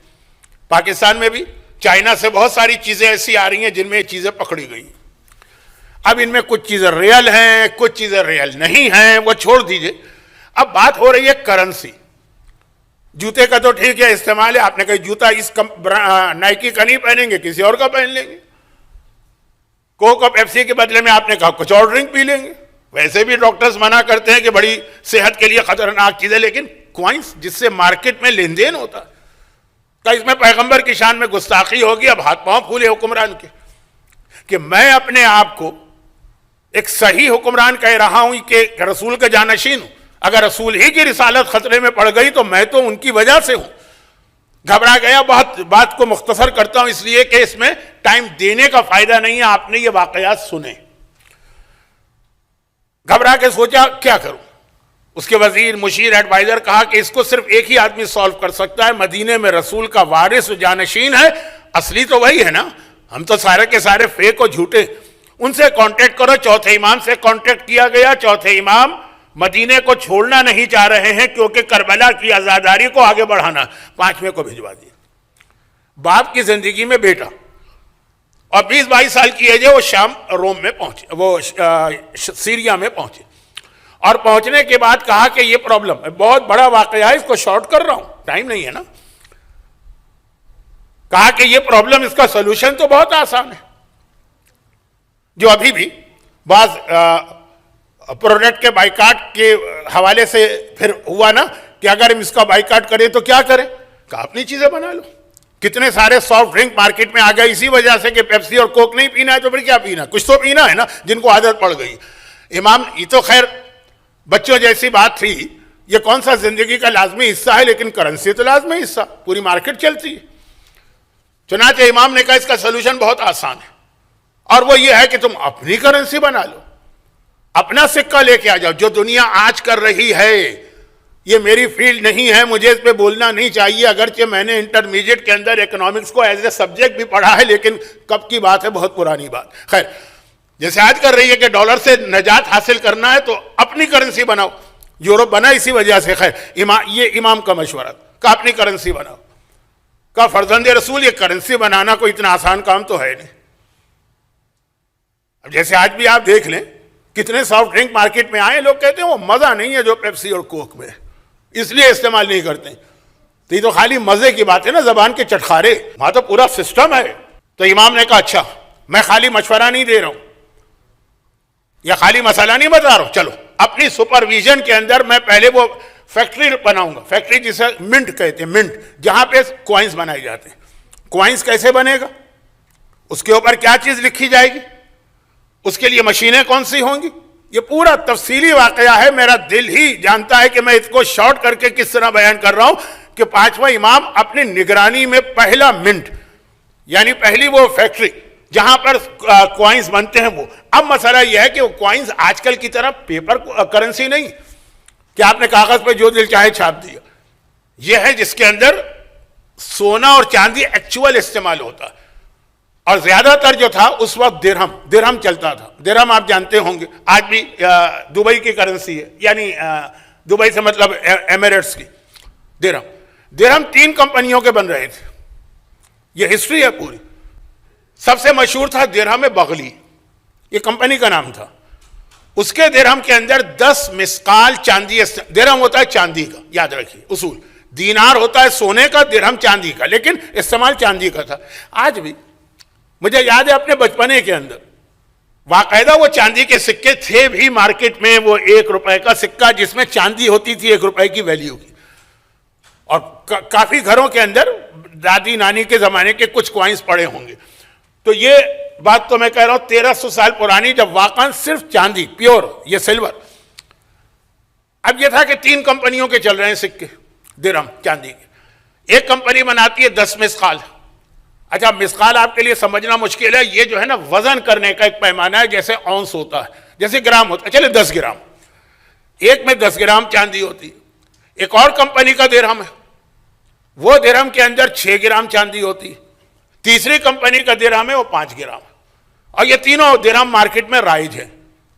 پاکستان میں بھی چائنا سے بہت ساری چیزیں ایسی آ رہی ہیں جن میں یہ چیزیں پکڑی گئی ہیں۔ اب ان میں کچھ چیزیں ریئل ہیں کچھ چیزیں ریئل نہیں ہیں، وہ چھوڑ دیجئے۔ اب بات ہو رہی ہے کرنسی، جوتے کا تو ٹھیک ہے استعمال ہے، آپ نے کہا جوتا اس نائکی کا نہیں پہنیں گے کسی اور کا پہن لیں گے، کوک اور پیپسی کے بدلے میں آپ نے کہا کچھ اور ڈرنک پی لیں گے، ویسے بھی ڈاکٹرز منع کرتے ہیں کہ بڑی صحت کے لیے خطرناک چیز ہے، لیکن کوائنس جس سے مارکیٹ میں لین دین ہوتا ہے کہ اس میں پیغمبر کی شان میں گستاخی ہوگی، اب ہاتھ پاؤں پھولے حکمران کے کہ میں اپنے آپ کو ایک صحیح حکمران کہہ رہا ہوں کہ رسول کا جانشین ہوں، اگر رسول ہی کی رسالت خطرے میں پڑ گئی تو میں تو ان کی وجہ سے ہوں۔ گھبرا گیا، بات کو مختصر کرتا ہوں اس لیے کہ اس میں ٹائم دینے کا فائدہ نہیں ہے، آپ نے یہ واقعات سنے۔ گھبرا کے سوچا کیا کروں، اس کے وزیر مشیر ایڈوائزر کہا کہ اس کو صرف ایک ہی آدمی سالو کر سکتا ہے، مدینے میں رسول کا وارث و جانشین ہے، اصلی تو وہی ہے نا، ہم تو سارے کے سارے فیک اور جھوٹے، ان سے کانٹیکٹ کرو۔ چوتھے امام سے کانٹیکٹ کیا گیا، چوتھے امام مدینے کو چھوڑنا نہیں چاہ رہے ہیں کیونکہ کربلا کی آزاداری کو آگے بڑھانا، پانچویں کو بھجوا دیا۔ باپ کی زندگی میں بیٹا اور 20-22 سال کی ایج ہے، وہ شام روم میں پہنچے، وہ سیریا میں پہنچے، اور پہنچنے کے بعد کہا کہ یہ پرابلم ہے، بہت بڑا واقعہ ہے، اس کو شارٹ کر رہا ہوں، ٹائم نہیں ہے نا۔ کہا کہ یہ پرابلم، اس کا سلوشن تو بہت آسان ہے، جو ابھی بھی بعض پروڈکٹ کے بائیکاٹ کے حوالے سے پھر ہوا نا کہ اگر ہم اس کا بائیکاٹ کریں تو کیا کریں، کہا اپنی چیزیں بنا لو۔ کتنے سارے سافٹ ڈرنک مارکیٹ میں آ گئے اسی وجہ سے کہ پیپسی اور کوک نہیں پینا ہے تو پھر کیا پینا، کچھ تو پینا ہے نا، جن کو عادت پڑ گئی۔ امام یہ تو خیر بچوں جیسی بات تھی، یہ کون سا زندگی کا لازمی حصہ ہے، لیکن کرنسی تو لازمی حصہ، پوری مارکیٹ چلتی ہے۔ چنانچہ امام نے کہا اس کا سلوشن بہت آسان ہے، اور وہ یہ ہے کہ تم اپنی کرنسی بنا لو، اپنا سکہ لے کے آ جاؤ۔ جو دنیا آج کر رہی ہے یہ میری فیلڈ نہیں ہے، مجھے اس پہ بولنا نہیں چاہیے، اگرچہ میں نے انٹرمیڈیٹ کے اندر اکنامکس کو ایز اے سبجیکٹ بھی پڑھا ہے، لیکن کب کی بات ہے، بہت پرانی بات۔ خیر، جیسے آج کر رہی ہے کہ ڈالر سے نجات حاصل کرنا ہے تو اپنی کرنسی بناؤ، یورپ بنا اسی وجہ سے۔ خیر، یہ امام کا مشورہ کہ اپنی کرنسی بناؤ۔ کہا فرزند رسول یہ کرنسی بنانا کوئی اتنا آسان کام تو ہے نہیں۔ اب جیسے آج بھی آپ دیکھ لیں کتنے سافٹ ڈرنک مارکیٹ میں آئے، لوگ کہتے ہیں وہ مزہ نہیں ہے جو پیپسی اور کوک میں، اس لیے استعمال نہیں کرتے۔ تو یہ تو خالی مزے کی بات ہے نا، زبان کے چٹخارے، وہاں تو پورا سسٹم ہے۔ تو امام نے کہا اچھا میں خالی مشورہ نہیں دے رہا ہوں یا خالی مسئلہ نہیں بتا رہا ہوں، چلو اپنی سپرویژن کے اندر میں پہلے وہ فیکٹری بناؤں گا، فیکٹری جسے منٹ کہتے ہیں، منٹ، جہاں پہ کوائنز بنائے جاتے ہیں۔ کوائنز کیسے بنے گا، اس کے اوپر کیا چیز لکھی جائے گی، اس کے لیے مشینیں کون سی ہوں گی، یہ پورا تفصیلی واقعہ ہے۔ میرا دل ہی جانتا ہے کہ میں اس کو شارٹ کر کے کس طرح بیان کر رہا ہوں کہ پانچواں امام اپنی نگرانی میں پہلا منٹ، یعنی پہلی وہ فیکٹری جہاں پر کوائنز بنتے ہیں وہ. اب مسئلہ یہ ہے کہ وہ کوائنز آج کل کی طرح پیپر کرنسی نہیں کہ آپ نے کاغذ پہ جو دل چاہے چھاپ دیا. یہ ہے جس کے اندر سونا اور چاندی ایکچوئل استعمال ہوتا ہے. اور زیادہ تر جو تھا اس وقت درہم چلتا تھا. درہم آپ جانتے ہوں گے آج بھی دبئی کی کرنسی ہے, یعنی دبئی سے مطلب ایمریٹس کی. درہم 3 کمپنیوں کے بن رہے تھے, یہ ہسٹری ہے پوری. سب سے مشہور تھا درہم بغلی, یہ کمپنی کا نام تھا. اس کے درہم کے اندر 10 مسقال چاندی. درہم ہوتا ہے چاندی کا, یاد رکھیے اصول. دینار ہوتا ہے سونے کا, درہم چاندی کا, لیکن استعمال چاندی کا تھا. آج بھی مجھے یاد ہے اپنے بچپنے کے اندر باقاعدہ وہ چاندی کے سکے تھے بھی مارکیٹ میں, وہ 1 روپے کا سکہ جس میں چاندی ہوتی تھی 1 روپے کی ویلیو کی. اور کافی گھروں کے اندر دادی نانی کے زمانے کے کچھ کوائنز پڑے ہوں گے. تو یہ بات تو میں کہہ رہا ہوں 1300 سال پرانی, جب واقعا صرف چاندی پیور, یہ سلور. اب یہ تھا کہ 3 کمپنیوں کے چل رہے ہیں سکے درہم چاندی کے. ایک کمپنی بناتی ہے 10 مسقال. اچھا مسقال آپ کے لیے سمجھنا مشکل ہے, یہ جو ہے نا وزن کرنے کا ایک پیمانہ ہے, جیسے اونس ہوتا ہے, جیسے گرام ہوتا ہے. چلے 10 گرام, ایک میں 10 گرام چاندی ہوتی ہے. ایک اور کمپنی کا درہم ہے, وہ درہم کے اندر 6 گرام چاندی ہوتی ہے. تیسری کمپنی کا درہم ہے وہ 5 گرام. اور یہ تینوں درہم مارکیٹ میں رائج ہیں,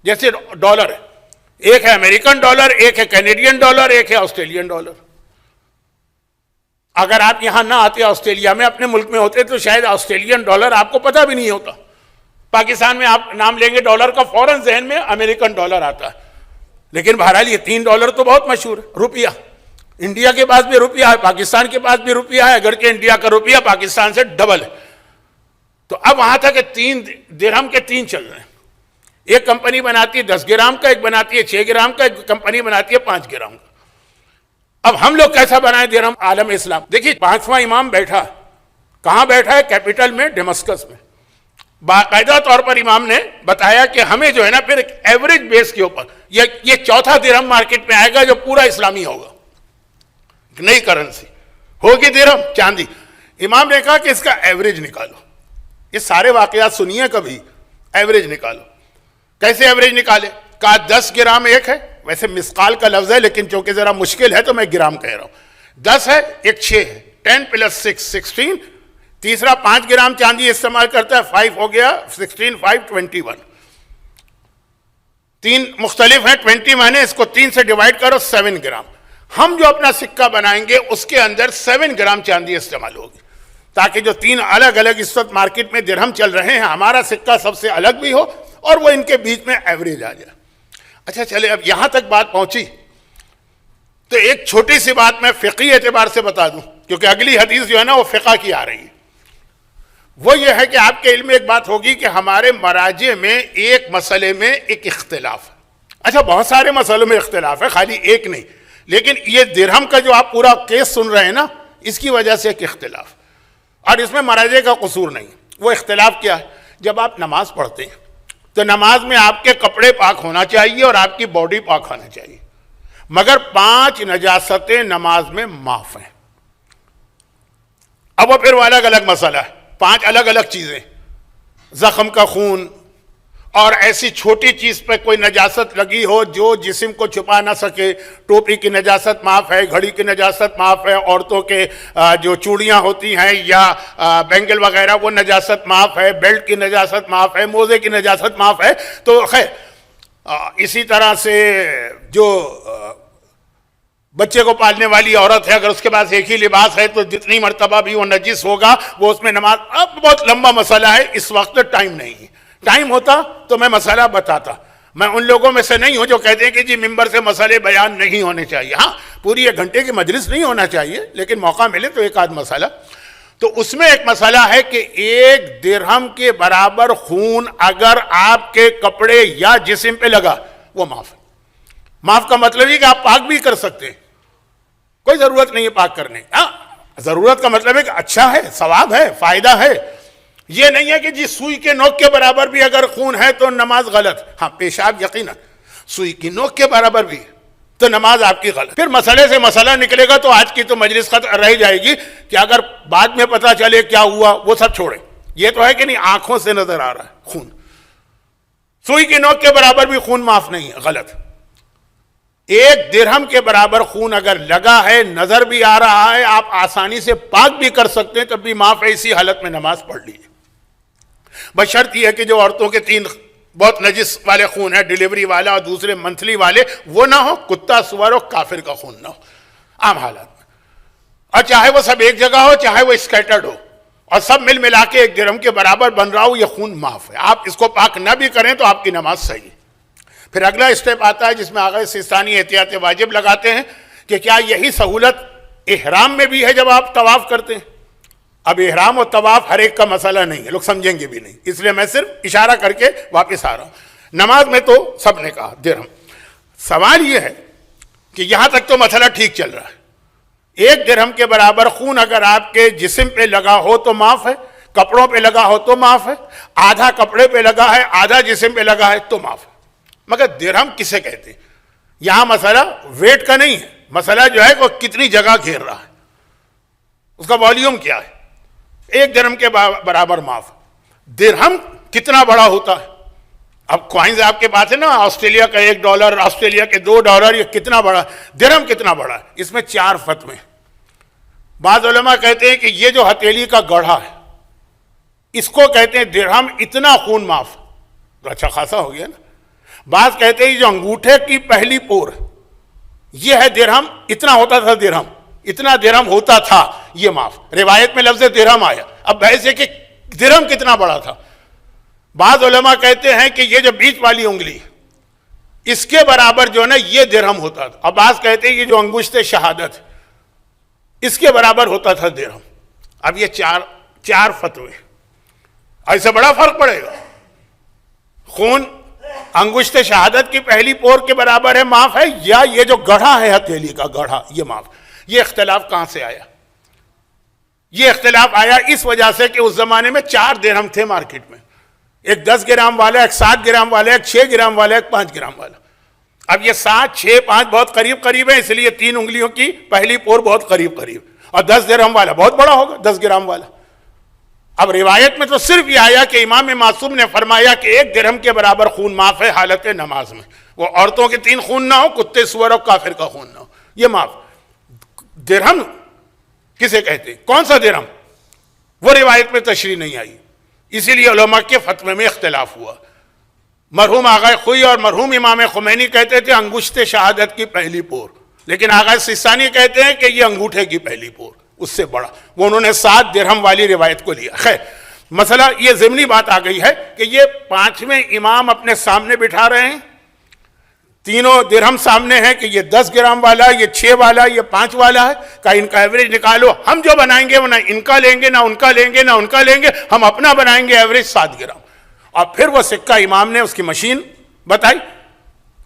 جیسے ڈالر ہے. ایک ہے امریکن ڈالر, ایک ہے کینیڈین ڈالر, ایک ہے آسٹریلین ڈالر. اگر آپ یہاں نہ آتے آسٹریلیا میں, اپنے ملک میں ہوتے, تو شاید آسٹریلین ڈالر آپ کو پتہ بھی نہیں ہوتا. پاکستان میں آپ نام لیں گے ڈالر کا, فوراً ذہن میں امریکن ڈالر آتا ہے. لیکن بہرحال یہ 3 ڈالر تو بہت مشہور ہے. روپیہ, انڈیا کے پاس بھی روپیہ ہے, پاکستان کے پاس بھی روپیہ ہے, اگرچہ انڈیا کا روپیہ پاکستان سے ڈبل ہے. تو اب وہاں تھا کہ 3 درہم کے 3 چل رہے ہیں. ایک کمپنی بناتی ہے 10 گرام کا, ایک بناتی ہے 6 گرام کا, ایک کمپنی بناتی ہے 5 گرام کا. اب ہم لوگ کیسا بنائیں درہم عالم اسلام؟ دیکھیے 5واں امام بیٹھا, کہاں بیٹھا ہے؟ کیپٹل میں, ڈیمسکس میں. باقاعدہ طور پر امام نے بتایا کہ ہمیں جو ہے نا پھر ایک ایوریج بیس کے اوپر یہ 4تھا درہم مارکیٹ میں آئے گا جو پورا اسلامی ہوگا, نئی کرنسی ہوگی درہم چاندی. امام نے کہا کہ اس کا ایوریج نکالو. یہ سارے واقعات سنیے, کبھی ایوریج نکالو. کیسے ایوریج نکالے؟ کہا 10 گرام ایک ہے, ویسے مسقال کا لفظ ہے لیکن چونکہ ذرا مشکل ہے تو میں گرام کہہ رہا ہوں. 10 ہے, ایک 6 ہے, 10 + 6 16. تیسرا 5 گرام چاندی استعمال کرتا ہے, 5 ہو گیا, 16 5 21. 3 مختلف ہیں, 20 معنی اس کو 3 سے ڈیوائڈ کرو, 7 گرام. ہم جو اپنا سکہ بنائیں گے اس کے اندر 7 گرام چاندی استعمال ہوگی, تاکہ جو 3 الگ الگ اس وقت مارکیٹ میں درہم چل رہے ہیں, ہمارا سکہ سب سے الگ بھی ہو اور وہ ان کے بیچ میں ایوریج آ جائے. اچھا چلے, اب یہاں تک بات پہنچی تو ایک چھوٹی سی بات میں فقہی اعتبار سے بتا دوں, کیونکہ اگلی حدیث جو ہے نا وہ فقہ کی آ رہی ہے. وہ یہ ہے کہ آپ کے علم میں ایک بات ہوگی کہ ہمارے مراجع میں ایک مسئلے میں ایک اختلاف ہے. اچھا بہت سارے مسئلوں میں اختلاف ہے, خالی ایک نہیں, لیکن یہ درہم کا جو آپ پورا کیس سن رہے ہیں نا, اس کی وجہ سے ایک اختلاف, اور اس میں مراجع کا قصور نہیں. وہ اختلاف کیا ہے؟ جب آپ نماز پڑھتے ہیں تو نماز میں آپ کے کپڑے پاک ہونا چاہیے اور آپ کی باڈی پاک ہونا چاہیے, مگر 5 نجاستیں نماز میں معاف ہیں. اب وہ پھر وہ الگ الگ مسئلہ ہے, 5 الگ الگ چیزیں, زخم کا خون اور ایسی چھوٹی چیز پہ کوئی نجاست لگی ہو جو جسم کو چھپا نہ سکے, ٹوپی کی نجاست معاف ہے, گھڑی کی نجاست معاف ہے, عورتوں کے جو چوڑیاں ہوتی ہیں یا بینگل وغیرہ وہ نجاست معاف ہے, بیلٹ کی نجاست معاف ہے, موزے کی نجاست معاف ہے. تو خیر اسی طرح سے جو بچے کو پالنے والی عورت ہے, اگر اس کے پاس ایک ہی لباس ہے تو جتنی مرتبہ بھی وہ نجس ہوگا وہ اس میں نماز. اب بہت لمبا مسئلہ ہے, اس وقت ٹائم نہیں ہے. ٹائم ہوتا تو میں مسئلہ بتاتا. میں ان لوگوں میں سے نہیں ہوں جو کہتے ہیں کہ جی ممبر سے مسئلے بیان نہیں ہونے چاہیے. ہاں پوری 1 گھنٹے کی مجلس نہیں ہونا چاہیے, لیکن موقع ملے تو ایک آدھ مسئلہ. تو اس میں ایک مسئلہ ہے کہ 1 درہم کے برابر خون اگر آپ کے کپڑے یا جسم پہ لگا وہ معاف ہے. معاف کا مطلب یہ کہ آپ پاک بھی کر سکتے ہیں, کوئی ضرورت نہیں ہے پاک کرنے. ہاں ضرورت کا مطلب ہے کہ اچھا ہے, ثواب ہے, فائدہ ہے. یہ نہیں ہے کہ جی سوئی کے نوک کے برابر بھی اگر خون ہے تو نماز غلط. ہاں پیشاب یقیناً سوئی کی نوک کے برابر بھی تو نماز آپ کی غلط. پھر مسئلے سے مسئلہ نکلے گا تو آج کی تو مجلس رہ جائے گی کہ اگر بعد میں پتہ چلے کیا ہوا وہ سب چھوڑیں, یہ تو ہے کہ نہیں آنکھوں سے نظر آ رہا ہے خون، سوئی کی نوک کے برابر بھی خون معاف نہیں ہے، غلط۔ 1 درہم کے برابر خون اگر لگا ہے، نظر بھی آ رہا ہے، آپ آسانی سے پاک بھی کر سکتے ہیں، تب بھی معاف ہے، اسی حالت میں نماز پڑھ لیجیے۔ بشرط یہ ہے کہ جو عورتوں کے 3 بہت نجس والے خون ہیں، ڈیلیوری والا اور دوسرے منتھلی والے، وہ نہ ہو، کتا سور اور کافر کا خون نہ ہو عام حالات میں، اور چاہے وہ سب ایک جگہ ہو، چاہے وہ اسکیٹرڈ ہو، اور سب مل ملا کے 1 درہم کے برابر بن رہا ہو، یہ خون معاف ہے۔ آپ اس کو پاک نہ بھی کریں تو آپ کی نماز صحیح ہے۔ پھر اگلا اسٹیپ آتا ہے جس میں آغا سیستانی احتیاط واجب لگاتے ہیں کہ کیا یہی سہولت احرام میں بھی ہے جب آپ طواف کرتے ہیں؟ اب احرام اور طواف ہر ایک کا مسئلہ نہیں ہے، لوگ سمجھیں گے بھی نہیں، اس لیے میں صرف اشارہ کر کے واپس آ رہا ہوں۔ نماز میں تو سب نے کہا درہم۔ سوال یہ ہے کہ یہاں تک تو مسئلہ ٹھیک چل رہا ہے، 1 درہم کے برابر خون اگر آپ کے جسم پہ لگا ہو تو معاف ہے، کپڑوں پہ لگا ہو تو معاف ہے، آدھا کپڑے پہ لگا ہے، آدھا جسم پہ لگا ہے تو معاف ہے۔ مگر درہم کسے کہتے ہیں؟ یہاں مسئلہ ویٹ کا نہیں ہے، مسئلہ جو ہے وہ کتنی جگہ گھیر رہا ہے، اس کا والیوم کیا ہے۔ 1 درہم کے برابر معاف۔ درہم کتنا بڑا ہوتا ہے؟ اب کوائنز آپ کے پاس ہے نا، آسٹریلیا کا $1، آسٹریلیا کے $2، یہ کتنا بڑا؟ درہم کتنا بڑا ہے؟ اس میں 4 فتوے ہیں۔ بعض علماء کہتے ہیں کہ یہ جو ہتھیلی کا گڑھا ہے اس کو کہتے ہیں درہم، اتنا خون معاف، تو اچھا خاصا ہو گیا نا۔ بعض کہتے ہیں جو انگوٹھے کی پہلی پور یہ ہے درہم، اتنا ہوتا تھا درہم، اتنا درہم ہوتا تھا، یہ معاف۔ روایت میں لفظ درہم آیا، اب بحث ہے کہ درہم کتنا بڑا تھا۔ بعض علماء کہتے ہیں کہ یہ جو بیچ والی انگلی اس کے برابر جو ہے نا یہ درہم ہوتا تھا، اب بعض کہتے ہیں یہ جو انگشت شہادت اس کے برابر ہوتا تھا درہم۔ اب یہ چار فتوے، ایسے بڑا فرق پڑے گا؟ خون انگشت شہادت کی پہلی پور کے برابر ہے، معاف ہے، یا یہ جو گڑھا ہے ہتھیلی کا گڑھا یہ معاف؟ یہ اختلاف کہاں سے آیا؟ یہ اختلاف آیا اس وجہ سے کہ اس زمانے میں 4 درہم تھے مارکیٹ میں، ایک 10 گرام والا، ایک 7 گرام والا، ایک 6 گرام والا، ایک 5 گرام والا۔ اب یہ 7، 6، 5 بہت قریب ہیں، اس لیے 3 انگلیوں کی پہلی پور بہت قریب، اور 10 درہم والا بہت بڑا ہوگا، 10 گرام والا۔ اب روایت میں تو صرف یہ آیا کہ امام معصوم نے فرمایا کہ 1 درہم کے برابر خون معاف ہے حالت نماز میں، وہ عورتوں کے 3 خون نہ ہو، کتے سور اور کافر کا خون نہ ہو، یہ معاف۔ درہم کسے کہتے ہیں؟ کون سا درہم؟ وہ روایت میں تشریح نہیں آئی، اسی لیے علماء کے فتوے میں اختلاف ہوا۔ مرحوم آغا خوئی اور مرحوم امام خمینی کہتے تھے انگشت شہادت کی پہلی پور، لیکن آغا سیستانی کہتے ہیں کہ یہ انگوٹھے کی پہلی پور، اس سے بڑا، وہ انہوں نے 7 درہم والی روایت کو لیا۔ خیر، مسئلہ یہ ضمنی بات آ گئی ہے کہ یہ 5ویں امام اپنے سامنے بٹھا رہے ہیں، تینوں درہم سامنے ہیں کہ یہ 10 گرام والا، یہ 6 والا، یہ 5 والا ہے، کہ ان کا ایوریج نکالو، ہم جو بنائیں گے وہ نہ ان کا لیں گے، نہ ان کا لیں گے، نہ ان کا لیں گے، ہم اپنا بنائیں گے ایوریج 7 گرام۔ اور پھر وہ سکہ امام نے اس کی مشین بتائی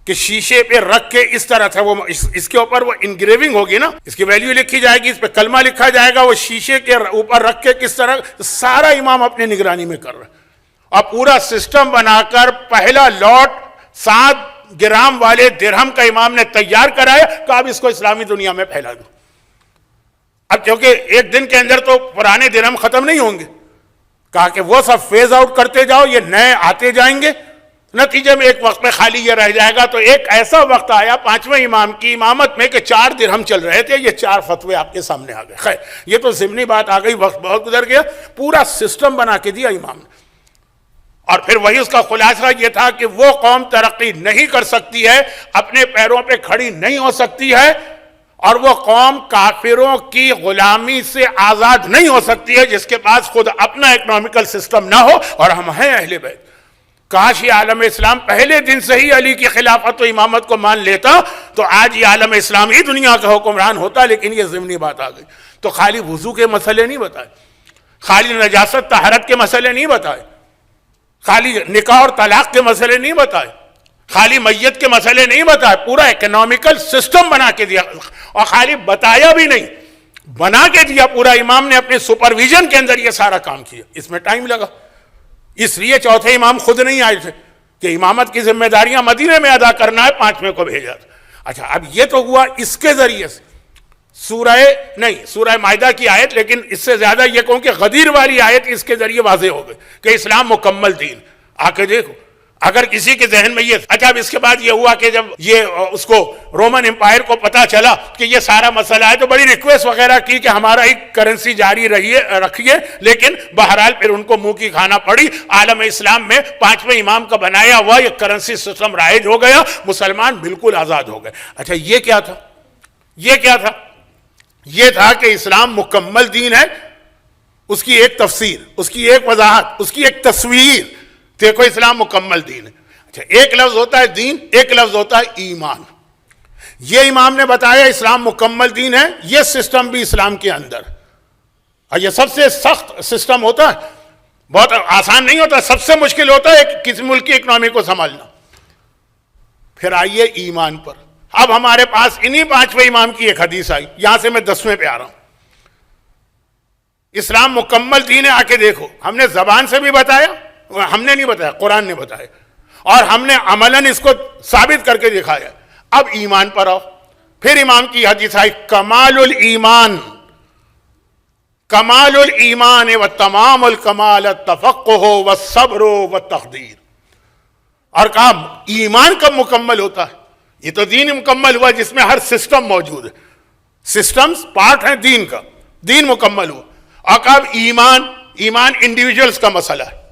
کہ شیشے پہ رکھ کے اس طرح تھا، وہ اس کے اوپر وہ انگریونگ ہوگی نا، اس کی ویلیو لکھی جائے گی، اس پہ کلمہ لکھا جائے گا، وہ شیشے کے اوپر رکھ کے کس طرح، سارا امام اپنی نگرانی میں کر رہے ہیں، اور پورا سسٹم بنا کر پہلا لاٹ 7 گرام والے درہم کا امام نے تیار کرایا کہ اب اس کو اسلامی دنیا میں پھیلا دو۔ اب کیونکہ ایک دن کے اندر تو پرانے درہم ختم نہیں ہوں گے، کہا کہ وہ سب فیز آؤٹ کرتے جاؤ، یہ نئے آتے جائیں گے، نتیجے میں ایک وقت میں خالی یہ رہ جائے گا۔ تو ایک ایسا وقت آیا 5ویں امام کی امامت میں کہ 4 درہم چل رہے تھے، یہ 4 فتوے آپ کے سامنے آ گئے۔ خیر، یہ تو ضمنی بات آ گئی، وقت بہت گزر گیا، پورا سسٹم بنا کے دیا امام نے۔ اور پھر وہی اس کا خلاصہ یہ تھا کہ وہ قوم ترقی نہیں کر سکتی ہے، اپنے پیروں پہ کھڑی نہیں ہو سکتی ہے، اور وہ قوم کافروں کی غلامی سے آزاد نہیں ہو سکتی ہے جس کے پاس خود اپنا اکنامیکل سسٹم نہ ہو، اور ہم ہیں اہل بیت۔ کاش یہ عالم اسلام پہلے دن سے ہی علی کی خلافت و امامت کو مان لیتا تو آج یہ عالم اسلام ہی دنیا کا حکمران ہوتا، لیکن یہ ضمنی بات آ گئی۔ تو خالی وضو کے مسئلے نہیں بتائے، خالی نجاست طہارت کے مسئلے نہیں بتائے، خالی نکاح اور طلاق کے مسئلے نہیں بتائے، خالی میت کے مسئلے نہیں بتائے، پورا اکنامیکل سسٹم بنا کے دیا، اور خالی بتایا بھی نہیں، بنا کے دیا پورا۔ امام نے اپنے سپرویژن کے اندر یہ سارا کام کیا، اس میں ٹائم لگا، اس لیے چوتھے امام خود نہیں آئے تھے کہ امامت کی ذمہ داریاں مدینے میں ادا کرنا ہے، 5ویں کو بھیجا تھا۔ اچھا، اب یہ تو ہوا اس کے ذریعے سے، سورہ مائدہ کی آیت، لیکن اس سے زیادہ یہ کہوں کہ غدیر والی آیت اس کے ذریعے واضح ہو گئی کہ اسلام مکمل دین. آ کے دیکھو، اگر کسی کے ذہن میں یہ اچھا، اب اس کے بعد یہ ہوا کہ جب یہ اس کو رومن امپائر کو پتا چلا کہ یہ سارا مسئلہ ہے، تو بڑی ریکویسٹ وغیرہ کی کہ ہمارا ایک کرنسی جاری رکھیے، لیکن بہرحال پھر ان کو منہ کی کھانا پڑی. عالم اسلام میں 5ویں امام کا بنایا ہوا یہ کرنسی سسٹم رائج ہو گیا، مسلمان بالکل آزاد ہو گئے. اچھا یہ کیا تھا؟ یہ تھا کہ اسلام مکمل دین ہے، اس کی ایک تفسیر، اس کی ایک وضاحت، اس کی ایک تصویر. دیکھو اسلام مکمل دین ہے. اچھا ایک لفظ ہوتا ہے دین، ایک لفظ ہوتا ہے ایمان. یہ امام نے بتایا اسلام مکمل دین ہے، یہ سسٹم بھی اسلام کے اندر. اور یہ سب سے سخت سسٹم ہوتا ہے، بہت آسان نہیں ہوتا، سب سے مشکل ہوتا ہے کسی ملک کی اکنامی کو سنبھالنا. پھر آئیے ایمان پر. اب ہمارے پاس انہی 5ویں امام کی ایک حدیث آئی، یہاں سے میں 10ویں پہ آ رہا ہوں. اسلام مکمل دین ہے، آ کے دیکھو. ہم نے زبان سے بھی بتایا، ہم نے نہیں بتایا، قرآن نے بتایا، اور ہم نے عملاً اس کو ثابت کر کے دکھایا. اب ایمان پر آؤ. پھر امام کی حدیث آئی کمال الایمان، کمال الایمان و تمام الکمال التفقہ والصبر والتقدیر. اور کہا ایمان کب مکمل ہوتا ہے؟ یہ تو دین مکمل ہوا جس میں ہر سسٹم موجود ہے. سسٹمز پارٹ ہیں دین کا، دین مکمل ہوا. اور کہا ایمان انڈیویجولز کا مسئلہ ہے،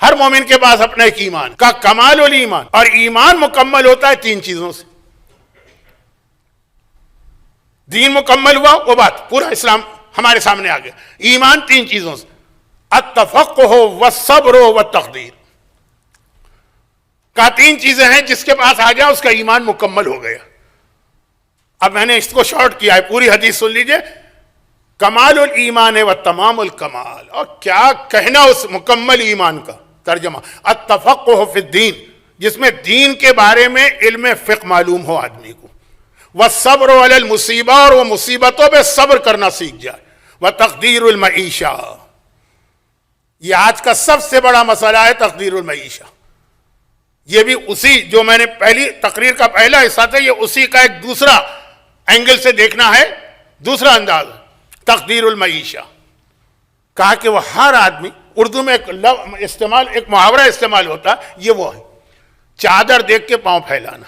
ہر مومن کے پاس اپنا ایک ایمان کا کمال الایمان. اور ایمان مکمل ہوتا ہے 3 چیزوں سے. دین مکمل ہوا، وہ بات پورا اسلام ہمارے سامنے آ گیا. ایمان 3 چیزوں سے، التفقہ والصبر والتقدیر. کا 3 چیزیں ہیں، جس کے پاس آ جائے اس کا ایمان مکمل ہو گیا. اب میں نے اس کو شارٹ کیا ہے، پوری حدیث سن لیجئے. کمال الایمان و تمام الکمال. اور کیا کہنا اس مکمل ایمان کا ترجمہ، التفقہ فی الدین، جس میں دین کے بارے میں علم فقہ معلوم ہو آدمی کو. والصبر علی المصیبہ، اور وہ مصیبتوں پہ صبر کرنا سیکھ جائے. وتقدیر المعیشہ، یہ آج کا سب سے بڑا مسئلہ ہے، تقدیر المعیشہ. یہ بھی اسی جو میں نے پہلی تقریر کا پہلا حصہ تھا، یہ اسی کا ایک دوسرا اینگل سے دیکھنا ہے، دوسرا انداز. تقدیر المعیشہ کہا کہ وہ ہر آدمی، اردو میں ایک محاورہ استعمال ہوتا ہے، یہ وہ ہے چادر دیکھ کے پاؤں پھیلانا.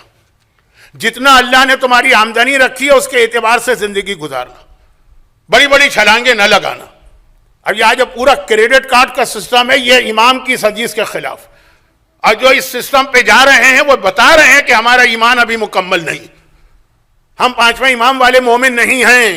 جتنا اللہ نے تمہاری آمدنی رکھی ہے اس کے اعتبار سے زندگی گزارنا، بڑی بڑی چھلانگیں نہ لگانا. اب یہ جو پورا کریڈٹ کارڈ کا سسٹم ہے، یہ امام کی حدیث کے خلاف. اور جو اس سسٹم پہ جا رہے ہیں وہ بتا رہے ہیں کہ ہمارا ایمان ابھی مکمل نہیں، ہم 5ویں امام والے مومن نہیں ہیں.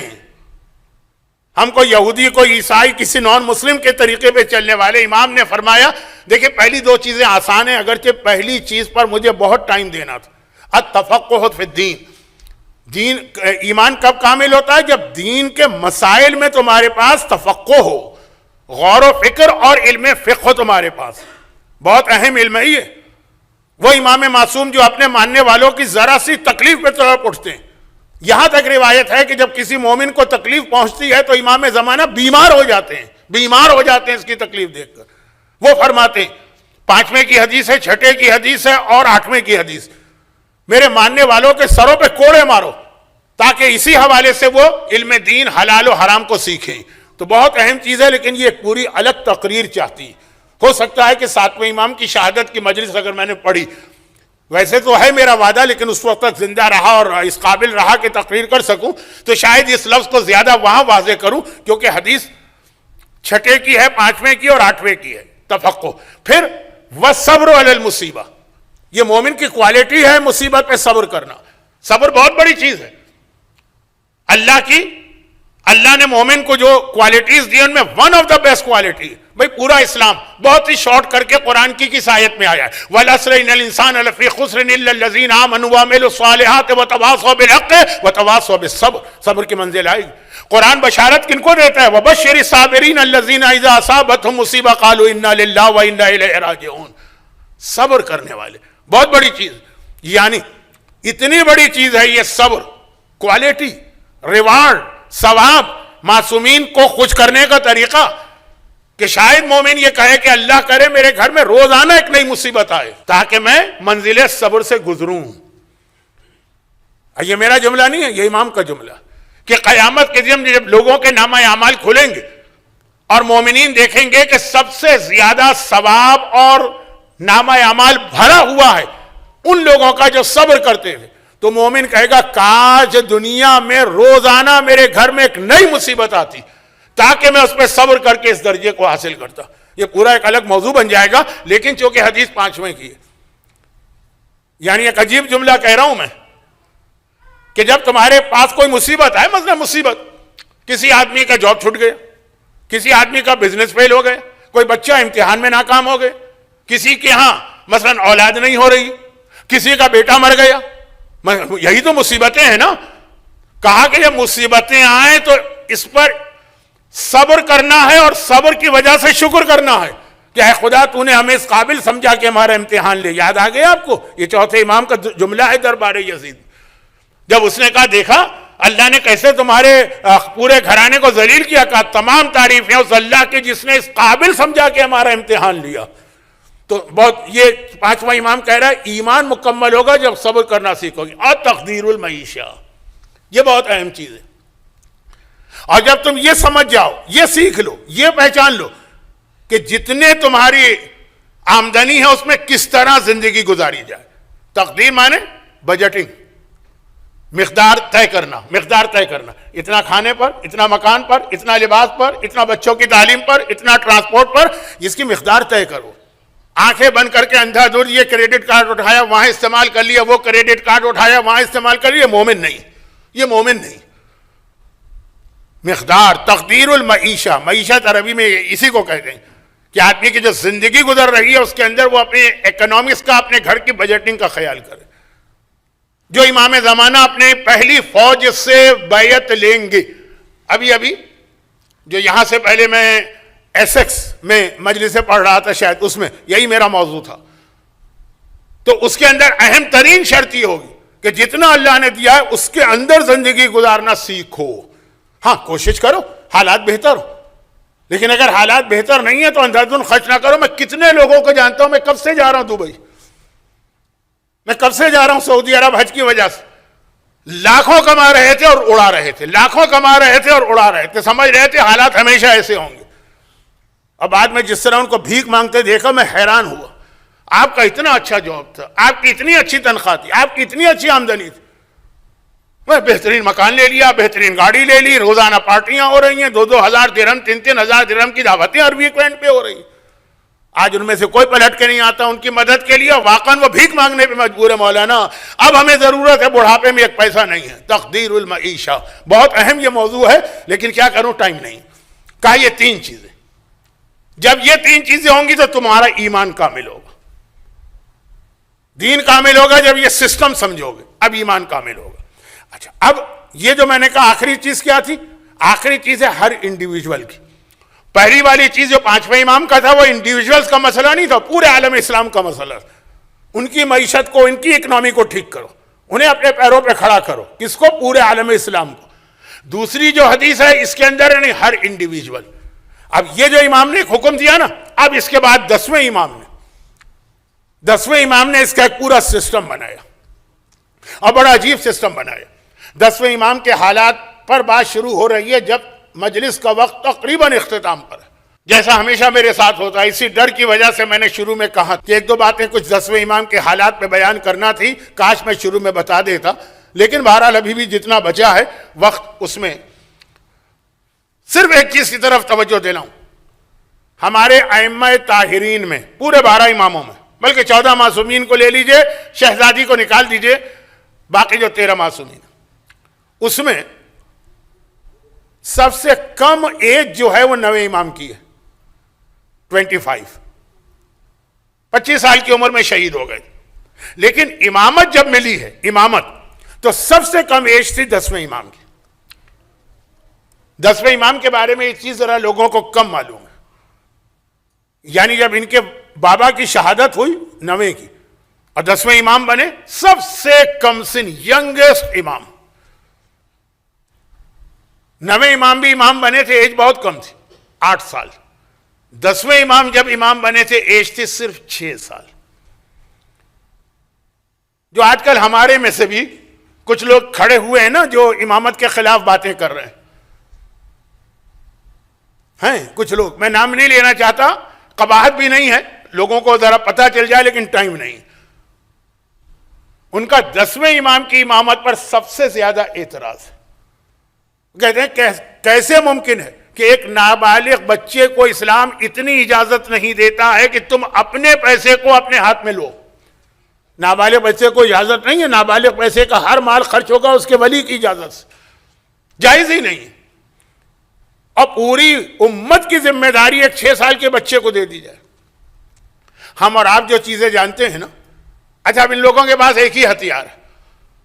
ہم کو یہودی، کوئی عیسائی، کسی نان مسلم کے طریقے پہ چلنے والے. امام نے فرمایا دیکھیں پہلی 2 چیزیں آسان ہیں، اگرچہ پہلی چیز پر مجھے بہت ٹائم دینا تھا. التفقہ فی الدین، ایمان کب کامل ہوتا ہے؟ جب دین کے مسائل میں تمہارے پاس تفقہ ہو، غور و فکر اور علم فقہ ہو تمہارے پاس. بہت اہم علم ہے یہ. وہ امام معصوم جو اپنے ماننے والوں کی ذرا سی تکلیف پہ تڑپ اٹھتے ہیں. یہاں تک روایت ہے کہ جب کسی مومن کو تکلیف پہنچتی ہے تو امام زمانہ بیمار ہو جاتے ہیں اس کی تکلیف دیکھ کر. وہ فرماتے ہیں، 5ویں کی حدیث ہے، 6ٹھے کی حدیث ہے اور 8ویں کی حدیث، میرے ماننے والوں کے سروں پہ کوڑے مارو تاکہ اسی حوالے سے وہ علم دین حلال و حرام کو سیکھیں. تو بہت اہم چیز ہے، لیکن یہ ایک پوری الگ تقریر چاہتی ہے. ہو سکتا ہے کہ 7ویں امام کی شہادت کی مجلس اگر میں نے پڑھی، ویسے تو ہے میرا وعدہ، لیکن اس وقت تک زندہ رہا اور اس قابل رہا کہ تقریر کر سکوں، تو شاید اس لفظ کو زیادہ وہاں واضح کروں، کیونکہ حدیث 6ٹھے کی ہے، 5ویں کی اور 8ویں کی ہے. تفقہ. پھر والصبر علی المصیبہ، یہ مومن کی کوالٹی ہے مصیبت پہ صبر کرنا. صبر بہت بڑی چیز ہے. اللہ نے مومن کو جو کوالٹیز دی ان میں one of the best quality. بھئی پورا اسلام بہت ہی شارٹ کر کے قرآن کی کس آیت میں آیا ہے، وَالْعَصْرِ إِنَّ الْإِنسَانَ لَفِي خُسْرٍ إِلَّا الَّذِينَ آمَنُوا وَعَمِلُوا الصَّالِحَاتِ وَتَوَاصَوْا بِالْحَقِّ وَتَوَاصَوْا بِالصَّبْرِ. صبر کی منزل آئے گی. قرآن بشارت کن کو دیتا ہے، وَبَشِّرِ الصَّابِرِينَ الَّذِينَ إِذَا أَصَابَتْهُمْ مُصِیبَةٌ قَالُوا إِنَّا لِلَّهِ وَإِنَّا إِلَیْهِ رَاجِعُونَ. صبر کرنے والے بہت بڑی چیز، یعنی اتنی بڑی چیز ہے یہ صبر. کوالٹی، ریوارڈ، ثواب، معصومین کو خوش کرنے کا طریقہ کہ شاید مومن یہ کہے کہ اللہ کرے میرے گھر میں روزانہ ایک نئی مصیبت آئے تاکہ میں منزل صبر سے گزروں. یہ میرا جملہ نہیں ہے، یہ امام کا جملہ، کہ قیامت کے دن جب لوگوں کے نامہ اعمال کھلیں گے اور مومنین دیکھیں گے کہ سب سے زیادہ ثواب اور نامہ اعمال بھرا ہوا ہے ان لوگوں کا جو صبر کرتے ہیں، تو مومن کہے گا کاش دنیا میں روزانہ میرے گھر میں ایک نئی مصیبت آتی تاکہ میں اس پہ صبر کر کے اس درجے کو حاصل کرتا. یہ پورا ایک الگ موضوع بن جائے گا، لیکن چونکہ حدیث 5ویں کی ہے، یعنی ایک عجیب جملہ کہہ رہا ہوں میں کہ جب تمہارے پاس کوئی مصیبت ہے، مثلا مصیبت کسی آدمی کا جاب چھوٹ گیا، کسی آدمی کا بزنس فیل ہو گیا، کوئی بچہ امتحان میں ناکام ہو گیا، کسی کے ہاں مثلا اولاد نہیں ہو رہی، کسی کا بیٹا مر گیا، یہی تو مصیبتیں ہیں نا. کہا کہ جب مصیبتیں آئیں تو اس پر صبر کرنا ہے اور صبر کی وجہ سے شکر کرنا ہے کہ اے خدا تو نے ہمیں اس قابل سمجھا کہ ہمارا امتحان لے. یاد آ گیا آپ کو؟ یہ چوتھے امام کا جملہ ہے دربار یزید. جب اس نے کہا دیکھا اللہ نے کیسے تمہارے پورے گھرانے کو ذلیل کیا، کہا تمام تعریفیں اس اللہ کی جس نے اس قابل سمجھا کہ ہمارا امتحان لیا. تو بہت یہ 5واں امام کہہ رہا ہے ایمان مکمل ہوگا جب صبر کرنا سیکھو گے. اور تقدیر المعیشہ، یہ بہت اہم چیز ہے. اور جب تم یہ سمجھ جاؤ، یہ سیکھ لو، یہ پہچان لو کہ جتنے تمہاری آمدنی ہے اس میں کس طرح زندگی گزاری جائے. تقدیر مانے بجٹنگ، مقدار طے کرنا، اتنا کھانے پر، اتنا مکان پر، اتنا لباس پر، اتنا بچوں کی تعلیم پر، اتنا ٹرانسپورٹ پر، جس کی مقدار طے کرو. آنکھیں بند کر کے اندھا دھر یہ کریڈٹ کارڈ اٹھایا وہاں استعمال کر لیا، وہ کریڈٹ کارڈ اٹھایا وہاں استعمال کر لیا، مومن نہیں. یہ مومن نہیں. مقدار، تقدیر المعیشہ، معیشت عربی میں اسی کو کہتے ہیں کہ آدمی کی جو زندگی گزر رہی ہے اس کے اندر وہ اپنے اکنامکس کا، اپنے گھر کی بجٹنگ کا خیال کرے. جو امام زمانہ اپنے پہلی فوج سے بیعت لیں گے، ابھی جو یہاں سے پہلے میں ایسیکس میں مجلس سے پڑھ رہا تھا، شاید اس میں یہی میرا موضوع تھا، تو اس کے اندر اہم ترین شرط یہ ہوگی کہ جتنا اللہ نے دیا ہے اس کے اندر زندگی گزارنا سیکھو. ہاں کوشش کرو حالات بہتر ہو، لیکن اگر حالات بہتر نہیں ہے تو اندھادھند خرچ نہ کرو. میں کتنے لوگوں کو جانتا ہوں، میں کب سے جا رہا ہوں دبئی، میں کب سے جا رہا ہوں سعودی عرب حج کی وجہ سے، لاکھوں کما رہے تھے اور اڑا رہے تھے، لاکھوں کما رہے تھے اور اڑا رہے تھے، سمجھ رہے تھے حالات ہمیشہ ایسے ہوں گے. اور بعد میں جس طرح ان کو بھیک مانگتے دیکھا میں حیران ہوا. آپ کا اتنا اچھا جاب تھا، آپ کی اتنی اچھی تنخواہ تھی، آپ کی اتنی اچھی آمدنی تھی، میں بہترین مکان لے لیا، بہترین گاڑی لے لی، روزانہ پارٹیاں ہو رہی ہیں، 2,000 درہم 3,000 درہم کی دعوتیں ہر ویکینڈ پہ ہو رہی ہیں. آج ان میں سے کوئی پلٹ کے نہیں آتا ان کی مدد کے لیے، واقعاً وہ بھیک مانگنے پہ مجبور ہے. مولانا اب ہمیں ضرورت ہے، بڑھاپے میں ایک پیسہ نہیں ہے. تقدیر المعیشہ بہت اہم یہ موضوع ہے، لیکن کیا کروں، ٹائم نہیں. کہا یہ 3 چیزیں، جب یہ 3 چیزیں ہوں گی تو تمہارا ایمان کامل ہوگا، دین کامل ہوگا. جب یہ سسٹم سمجھو گے اب ایمان کامل ہوگا. اچھا، اب یہ جو میں نے کہا آخری چیز کیا تھی؟ آخری چیز ہے ہر انڈیویجول کی. پہلی والی چیز جو 5ویں امام کا تھا وہ انڈیویجولز کا مسئلہ نہیں تھا، پورے عالم اسلام کا مسئلہ تھا. ان کی معیشت کو، ان کی اکنامی کو ٹھیک کرو، انہیں اپنے پیروں پہ کھڑا کرو. کس کو؟ پورے عالم اسلام کو. دوسری جو حدیث ہے اس کے اندر یعنی ہر انڈیویجول. اب یہ جو امام نے ایک حکم دیا نا، اب اس کے بعد 10ویں امام نے اس کا ایک پورا سسٹم بنایا اور بڑا عجیب سسٹم بنایا. 10ویں امام کے حالات پر بات شروع ہو رہی ہے جب مجلس کا وقت تقریباً اختتام پر ہے. جیسا ہمیشہ میرے ساتھ ہوتا ہے، اسی ڈر کی وجہ سے میں نے شروع میں کہا کہ 1-2 باتیں کچھ 10ویں امام کے حالات پہ بیان کرنا تھی، کاش میں شروع میں بتا دیتا. لیکن بہرحال ابھی بھی جتنا بچا ہے وقت، اس میں صرف ایک چیز کی طرف توجہ دینا ہوں. ہمارے ائمہ طاہرین میں، پورے 12 اماموں میں، بلکہ 14 معصومین کو لے لیجئے، شہزادی کو نکال دیجئے، باقی جو 13 معصومین، اس میں سب سے کم ایج جو ہے وہ 9ویں امام کی ہے، 25 سال کی عمر میں شہید ہو گئے. لیکن امامت جب ملی ہے، امامت، تو سب سے کم ایج تھی 10ویں امام کی. 10ویں امام کے بارے میں یہ چیز ذرا لوگوں کو کم معلوم ہے. یعنی جب ان کے بابا کی شہادت ہوئی 9ویں کی اور 10ویں امام بنے، سب سے کم سن، ینگسٹ امام. 9ویں امام بھی امام بنے تھے، ایج بہت کم تھی، 8 سال. 10ویں امام جب امام بنے تھے ایج تھی صرف 6 سال. جو آج کل ہمارے میں سے بھی کچھ لوگ کھڑے ہوئے ہیں نا جو امامت کے خلاف باتیں کر رہے ہیں کچھ لوگ، میں نام نہیں لینا چاہتا، قباحت بھی نہیں ہے، لوگوں کو ذرا پتہ چل جائے، لیکن ٹائم نہیں. ان کا 10ویں امام کی امامت پر سب سے زیادہ اعتراض ہے. کہتے ہیں کیسے ممکن ہے کہ ایک نابالغ بچے کو اسلام اتنی اجازت نہیں دیتا ہے کہ تم اپنے پیسے کو اپنے ہاتھ میں لو. نابالغ بچے کو اجازت نہیں ہے، نابالغ پیسے کا ہر مال خرچ ہوگا اس کے ولی کی اجازت سے، جائز ہی نہیں ہے. اور پوری امت کی ذمہ داری ایک 6 سال کے بچے کو دے دی جائے. ہم اور آپ جو چیزیں جانتے ہیں نا، اچھا اب ان لوگوں کے پاس ایک ہی ہتھیار ہے.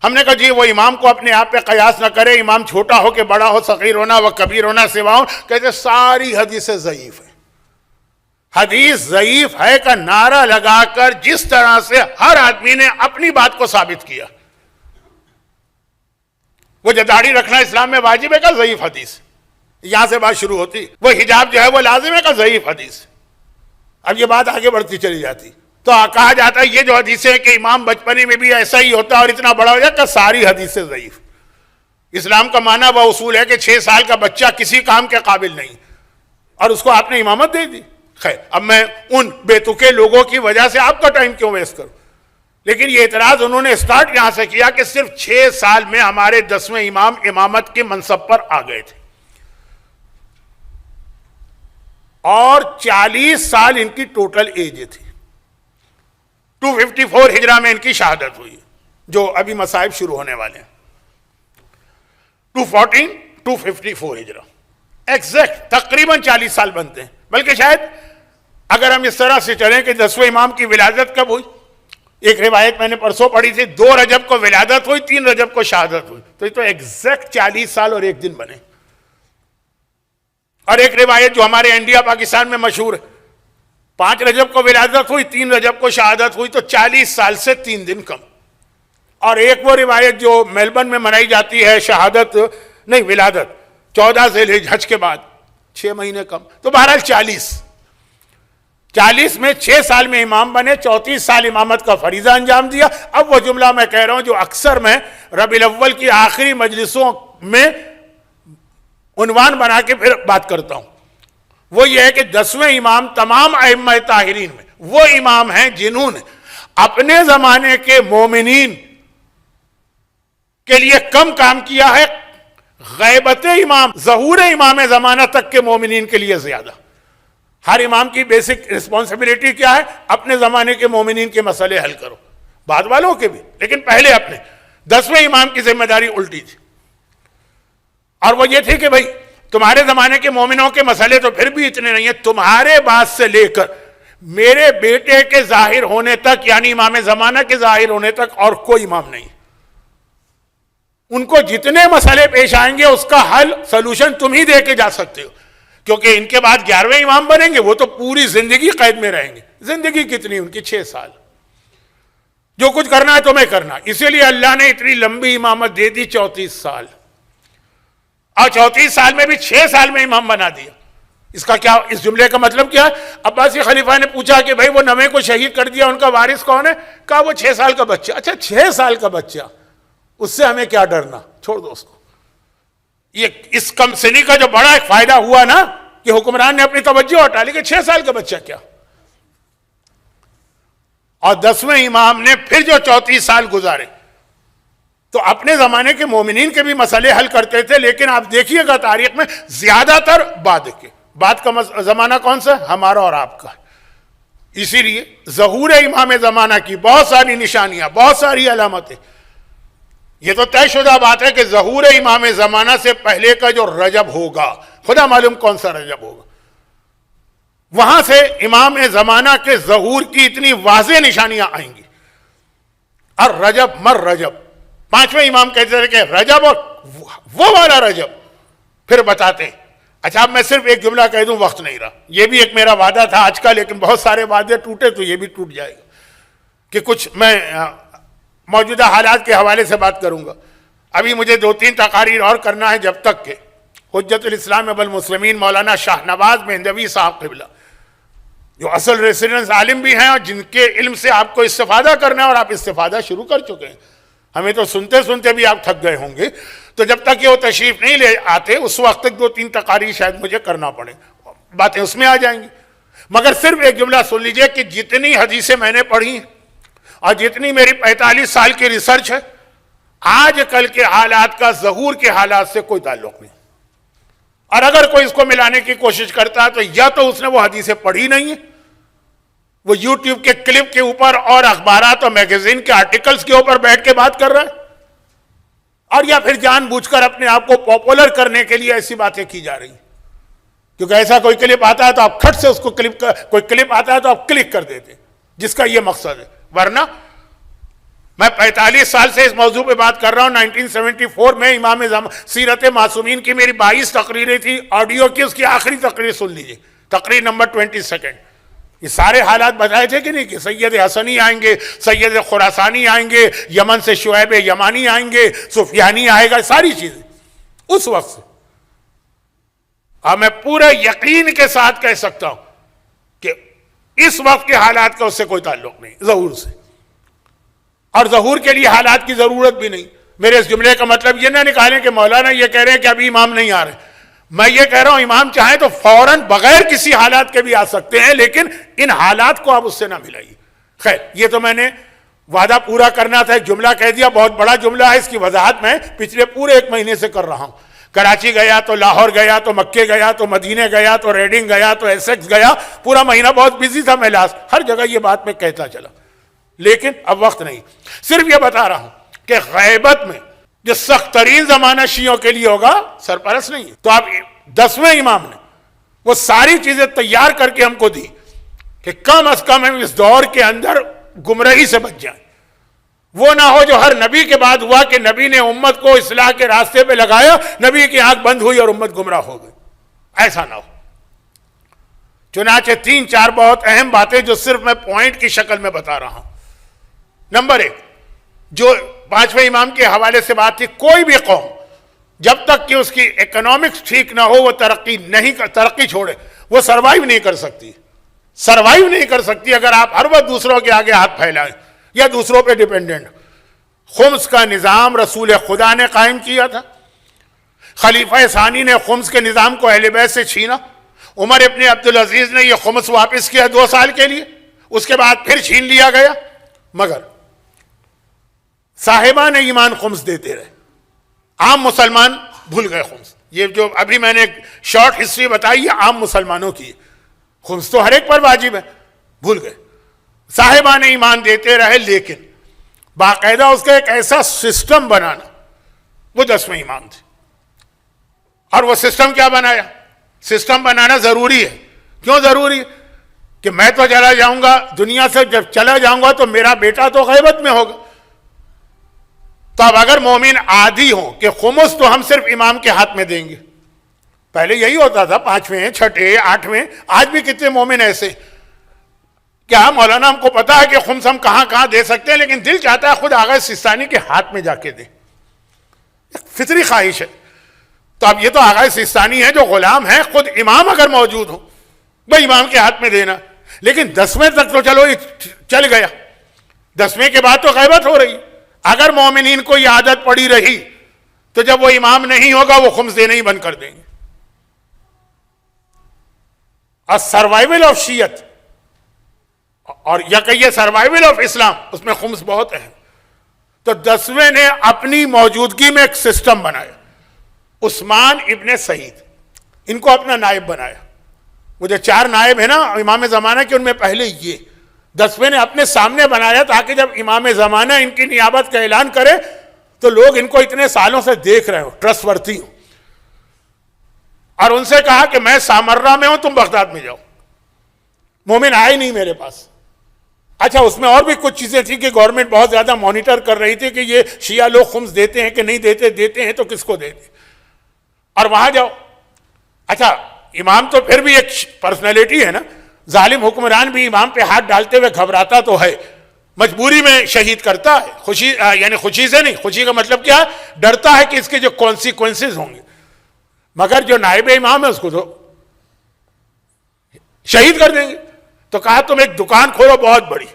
ہم نے کہا جی وہ امام کو اپنے آپ پہ قیاس نہ کرے، امام چھوٹا ہو کہ بڑا ہو، صغیر ہونا و کبیر ہونا سوا ہو. کہتے ساری حدیثیں ضعیف ہیں. حدیث ضعیف ہے کا نعرہ لگا کر جس طرح سے ہر آدمی نے اپنی بات کو ثابت کیا. وہ جو داڑھی رکھنا اسلام میں واجب ہے کا ضعیف حدیث، یہاں سے بات شروع ہوتی. وہ حجاب جو ہے وہ لازم ہے کا ضعیف حدیث. اب یہ بات آگے بڑھتی چلی جاتی تو کہا جاتا ہے یہ جو حدیثیں ہیں کہ امام بچپنے میں بھی ایسا ہی ہوتا اور اتنا بڑا ہو جائے کہ ساری حدیثیں ضعیف. اسلام کا معنی وہ اصول ہے کہ 6 سال کا بچہ کسی کام کے قابل نہیں، اور اس کو آپ نے امامت دے دی. خیر، اب میں ان بے تکے لوگوں کی وجہ سے آپ کا ٹائم کیوں ویسٹ کروں؟ لیکن یہ اعتراض انہوں نے اسٹارٹ یہاں سے کیا کہ صرف 6 سال میں ہمارے 10ویں امام امامت کے منصب پر آ گئے تھے، اور 40 سال ان کی ٹوٹل ایج تھی. 254 ہجرہ میں ان کی شہادت ہوئی، جو ابھی مصائب شروع ہونے والے ہیں. 254 ہجرہ ایگزیکٹ تقریباً 40 سال بنتے ہیں. بلکہ شاید اگر ہم اس طرح سے چلیں کہ 10ویں امام کی ولادت کب ہوئی، ایک روایت میں نے پرسوں پڑھی تھی، 2 رجب کو ولادت ہوئی، 3 رجب کو شہادت ہوئی، تو یہ تو ایگزیکٹ 40 سال اور 1 دن بنے. اور ایک روایت جو ہمارے انڈیا پاکستان میں مشہور ہے، 5 رجب کو ولادت ہوئی، 3 رجب کو شہادت ہوئی، تو 40 سال سے 3 دن کم. اور ایک وہ روایت جو میلبرن میں منائی جاتی ہے، شہادت نہیں ولادت 14 ذی الحجہ حج کے بعد 6 مہینے کم. تو بہرحال 40 میں 6 سال میں امام بنے، 34 سال امامت کا فریضہ انجام دیا. اب وہ جملہ میں کہہ رہا ہوں جو اکثر میں ربیع الاول کی آخری مجلسوں میں عنوان بنا کے پھر بات کرتا ہوں، وہ یہ ہے کہ 10ویں امام تمام ائمہ طاہرین میں وہ امام ہیں جنہوں نے اپنے زمانے کے مومنین کے لیے کم کام کیا ہے، غیبت امام، ظہور امام زمانہ تک کے مومنین کے لیے زیادہ. ہر امام کی بیسک رسپانسبلٹی کیا ہے؟ اپنے زمانے کے مومنین کے مسئلے حل کرو، بعد والوں کے بھی، لیکن پہلے اپنے. 10ویں امام کی ذمہ داری الٹی تھی، اور وہ یہ تھی کہ بھائی تمہارے زمانے کے مومنوں کے مسئلے تو پھر بھی اتنے نہیں ہیں، تمہارے بعد سے لے کر میرے بیٹے کے ظاہر ہونے تک، یعنی امام زمانہ کے ظاہر ہونے تک اور کوئی امام نہیں. ان کو جتنے مسئلے پیش آئیں گے اس کا حل سلوشن تم ہی دے کے جا سکتے ہو، کیونکہ ان کے بعد 11ویں امام بنیں گے، وہ تو پوری زندگی قید میں رہیں گے. زندگی کتنی ان کی؟ 6 سال. جو کچھ کرنا ہے تمہیں کرنا. اسی لیے اللہ نے اتنی لمبی امامت دے دی، 34 سال. اور 34 سال میں بھی 6 سال میں امام بنا دیا. اس کا کیا، اس جملے کا مطلب کیا ہے؟ عباسی خلیفہ نے پوچھا کہ بھائی وہ 9ویں کو شہید کر دیا، ان کا وارث کون ہے؟ کہا وہ 6 سال کا بچہ. اچھا 6 سال کا بچہ، اس سے ہمیں کیا ڈرنا، چھوڑ دو اس کو. یہ اس کم سنی کا جو بڑا ایک فائدہ ہوا نا کہ حکمران نے اپنی توجہ ہٹا لی کہ 6 سال کا بچہ کیا. اور 10ویں امام نے پھر جو 34 سال گزارے تو اپنے زمانے کے مومنین کے بھی مسئلے حل کرتے تھے، لیکن آپ دیکھیے گا تاریخ میں زیادہ تر بعد کے. بعد کا زمانہ کون سا؟ ہمارا اور آپ کا. اسی لیے ظہور امام زمانہ کی بہت ساری نشانیاں، بہت ساری علامتیں. یہ تو طے شدہ بات ہے کہ ظہور امام زمانہ سے پہلے کا جو رجب ہوگا، خدا معلوم کون سا رجب ہوگا، وہاں سے امام زمانہ کے ظہور کی اتنی واضح نشانیاں آئیں گی. اور رجب مر رجب، 5ویں امام کہتے تھے کہ رجب اور وہ والا رجب پھر بتاتے ہیں. اچھا اب میں صرف ایک جملہ کہہ دوں، وقت نہیں رہا. یہ بھی ایک میرا وعدہ تھا آج کا، لیکن بہت سارے وعدے ٹوٹے تو یہ بھی ٹوٹ جائے گا کہ کچھ میں موجودہ حالات کے حوالے سے بات کروں گا. ابھی مجھے 2-3 تقاریر اور کرنا ہے، جب تک کہ حجت الاسلام ابو المسلمین مولانا شاہ نواز مہدوی صاحب قبلہ، جو اصل ریسیڈنس عالم بھی ہیں اور جن کے علم سے آپ کو استفادہ کرنا ہے اور آپ استفادہ شروع کر چکے ہیں، ہمیں تو سنتے سنتے بھی آپ تھک گئے ہوں گے. تو جب تک یہ وہ تشریف نہیں لے آتے اس وقت تک 2-3 تقاریر شاید مجھے کرنا پڑے, باتیں اس میں آ جائیں گی. مگر صرف ایک جملہ سن لیجئے کہ جتنی حدیثیں میں نے پڑھی ہیں اور جتنی میری 45 سال کی ریسرچ ہے, آج کل کے حالات کا ظہور کے حالات سے کوئی تعلق نہیں. اور اگر کوئی اس کو ملانے کی کوشش کرتا ہے تو یا تو اس نے وہ حدیثیں پڑھی نہیں ہیں, وہ یوٹیوب کے کلپ کے اوپر اور اخبارات اور میگزین کے آرٹیکلز کے اوپر بیٹھ کے بات کر رہا ہے, اور یا پھر جان بوجھ کر اپنے آپ کو پاپولر کرنے کے لیے ایسی باتیں کی جا رہی ہیں. کیونکہ ایسا کوئی کلپ آتا ہے تو آپ کھٹ سے اس کو کوئی کلپ آتا ہے تو آپ کلک کر دیتے ہیں, جس کا یہ مقصد ہے. ورنہ میں 45 سال سے اس موضوع پہ بات کر رہا ہوں. 1974 میں امام سیرت معصومین کی میری 22 تقریریں تھی آڈیو کی, اس کی آخری تقریر سن لیجیے, تقریر نمبر 22. یہ سارے حالات بتائے تھے کہ نہیں, کہ سید حسنی آئیں گے, سید خراسانی آئیں گے, یمن سے شعیب یمانی آئیں گے, سفیانی آئے گا, ساری چیزیں اس وقت سے. اب میں پورے یقین کے ساتھ کہہ سکتا ہوں کہ اس وقت کے حالات کا اس سے کوئی تعلق نہیں, ظہور سے. اور ظہور کے لیے حالات کی ضرورت بھی نہیں. میرے اس جملے کا مطلب یہ نہ نکالیں کہ مولانا یہ کہہ رہے ہیں کہ ابھی امام نہیں آ رہے. میں یہ کہہ رہا ہوں امام چاہیں تو فوراً بغیر کسی حالات کے بھی آ سکتے ہیں, لیکن ان حالات کو آپ اس سے نہ ملائیے. خیر, یہ تو میں نے وعدہ پورا کرنا تھا, ایک جملہ کہہ دیا, بہت بڑا جملہ ہے, اس کی وضاحت میں پچھلے پورے 1 مہینے سے کر رہا ہوں. کراچی گیا تو لاہور گیا تو مکے گیا تو مدینے گیا تو ریڈنگ گیا تو ایسیکس گیا, پورا مہینہ بہت بزی تھا میں, ہر جگہ یہ بات میں کہتا چلا, لیکن اب وقت نہیں. صرف یہ بتا رہا ہوں کہ غیبت میں جو سخت ترین زمانہ شیعوں کے لیے ہوگا سرپرست نہیں ہے. تو آپ 10ویں امام نے وہ ساری چیزیں تیار کر کے ہم کو دی کہ کم از کم ہم اس دور کے اندر گمراہی سے بچ جائیں. وہ نہ ہو جو ہر نبی کے بعد ہوا کہ نبی نے امت کو اصلاح کے راستے پہ لگایا, نبی کی آنکھ بند ہوئی اور امت گمراہ ہو گئی. ایسا نہ ہو. چنانچہ 3-4 بہت اہم باتیں جو صرف میں پوائنٹ کی شکل میں بتا رہا ہوں. نمبر 1, جو 5ویں امام کے حوالے سے بات تھی, کوئی بھی قوم جب تک کہ اس کی اکنامکس ٹھیک نہ ہو وہ ترقی چھوڑے, وہ سروائیو نہیں کر سکتی. سروائیو نہیں کر سکتی اگر آپ ہر وقت دوسروں کے آگے ہاتھ پھیلائیں یا دوسروں پہ ڈیپینڈنٹ. خمس کا نظام رسول خدا نے قائم کیا تھا. خلیفہ ثانی نے خمس کے نظام کو اہل بیت سے چھینا. عمر ابن عبدالعزیز نے یہ خمس واپس کیا 2 سال کے لیے, اس کے بعد پھر چھین لیا گیا. مگر صاحبان ایمان خمس دیتے رہے, عام مسلمان بھول گئے خمس. یہ جو ابھی میں نے شارٹ ہسٹری بتائی ہے عام مسلمانوں کی, خمس تو ہر ایک پر واجب ہے, بھول گئے. صاحبان ایمان دیتے رہے, لیکن باقاعدہ اس کا ایک ایسا سسٹم بنانا, وہ 10ویں امام تھے. اور وہ سسٹم کیا بنایا؟ سسٹم بنانا ضروری ہے. کیوں ضروری ہے؟ کہ میں تو چلا جاؤں گا دنیا سے, جب چلا جاؤں گا تو میرا بیٹا تو غیبت میں ہوگا. تو اب اگر مومن عادی ہوں کہ خمس تو ہم صرف امام کے ہاتھ میں دیں گے, پہلے یہی ہوتا تھا 5ویں 6ٹھے 8ویں, آج بھی کتنے مومن ایسے کیا مولانا ہم کو پتا ہے کہ خمس ہم کہاں کہاں دے سکتے ہیں, لیکن دل چاہتا ہے خود آغا سیستانی کے ہاتھ میں جا کے دیں. فطری خواہش ہے. تو اب یہ تو آغا سیستانی ہے جو غلام ہے, خود امام اگر موجود ہو وہ امام کے ہاتھ میں دینا. لیکن 10ویں تک تو چلو چل گیا, 10ویں کے بعد تو غیبت ہو رہی. اگر مومنین کو یہ عادت پڑی رہی تو جب وہ امام نہیں ہوگا وہ خمس دینا ہی بند کر دیں گے. اور سروائیول آف شیعت اور یا کہیے سروائیول آف اسلام, اس میں خمس بہت اہم. تو 10ویں نے اپنی موجودگی میں ایک سسٹم بنایا. عثمان ابن سعید ان کو اپنا نائب بنایا. وہ جو 4 نائب ہیں نا امام زمانہ کے, ان میں پہلے یہ 10ویں نے اپنے سامنے بنایا تاکہ جب امام زمانہ ان کی نیابت کا اعلان کرے تو لوگ ان کو اتنے سالوں سے دیکھ رہے ہو, ٹرسٹ ورتھی ہو. اور ان سے کہا کہ میں سامرہ میں ہوں, تم بغداد میں جاؤ. مومن آئے نہیں میرے پاس. اچھا, اس میں اور بھی کچھ چیزیں تھیں کہ گورنمنٹ بہت زیادہ مانیٹر کر رہی تھی کہ یہ شیعہ لوگ خمس دیتے ہیں کہ نہیں دیتے, دیتے ہیں تو کس کو دیتے, اور وہاں جاؤ. اچھا, امام تو پھر بھی ایک پرسنالٹی ہے نا, ظالم حکمران بھی امام پہ ہاتھ ڈالتے ہوئے گھبراتا تو ہے, مجبوری میں شہید کرتا ہے. خوشی یعنی خوشی سے نہیں, خوشی کا مطلب کیا ہے, ڈرتا ہے کہ اس کے جو کانسیکوینسز ہوں گے. مگر جو نائب امام ہے اس کو تو شہید کر دیں گے. تو کہا تم ایک دکان کھولو بہت بڑی,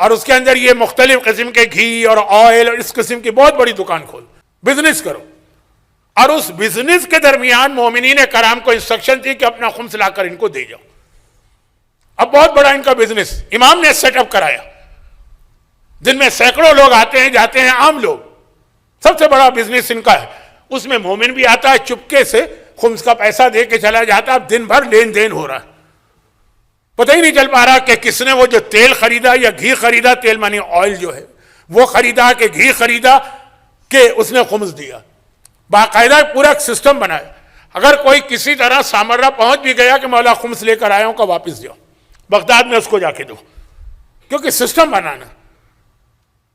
اور اس کے اندر یہ مختلف قسم کے گھی اور آئل اور اس قسم کی بہت بڑی دکان کھول، بزنس کرو. اور اس بزنس کے درمیان مومنین کرام کو انسٹرکشن تھی کہ اپنا خمس لا کر ان کو دے جاؤ. اب بہت بڑا ان کا بزنس امام نے سیٹ اپ کرایا، جن میں سینکڑوں لوگ آتے ہیں جاتے ہیں، عام لوگ، سب سے بڑا بزنس ان کا ہے. اس میں مومن بھی آتا ہے، چپکے سے خمس کا پیسہ دے کے چلا جاتا ہے. اب دن بھر لین دین ہو رہا ہے، پتہ ہی نہیں چل پا رہا کہ کس نے وہ جو تیل خریدا یا گھی خریدا، تیل مانی آئل جو ہے وہ خریدا کہ گھی خریدا کہ اس نے خمس دیا. باقاعدہ پورا سسٹم بنایا. اگر کوئی کسی طرح سامرہ پہنچ بھی گیا کہ مولا خمس لے کر آیا ہوں کا واپس جاؤ، بغداد میں اس کو جا کے دو، کیونکہ سسٹم بنانا.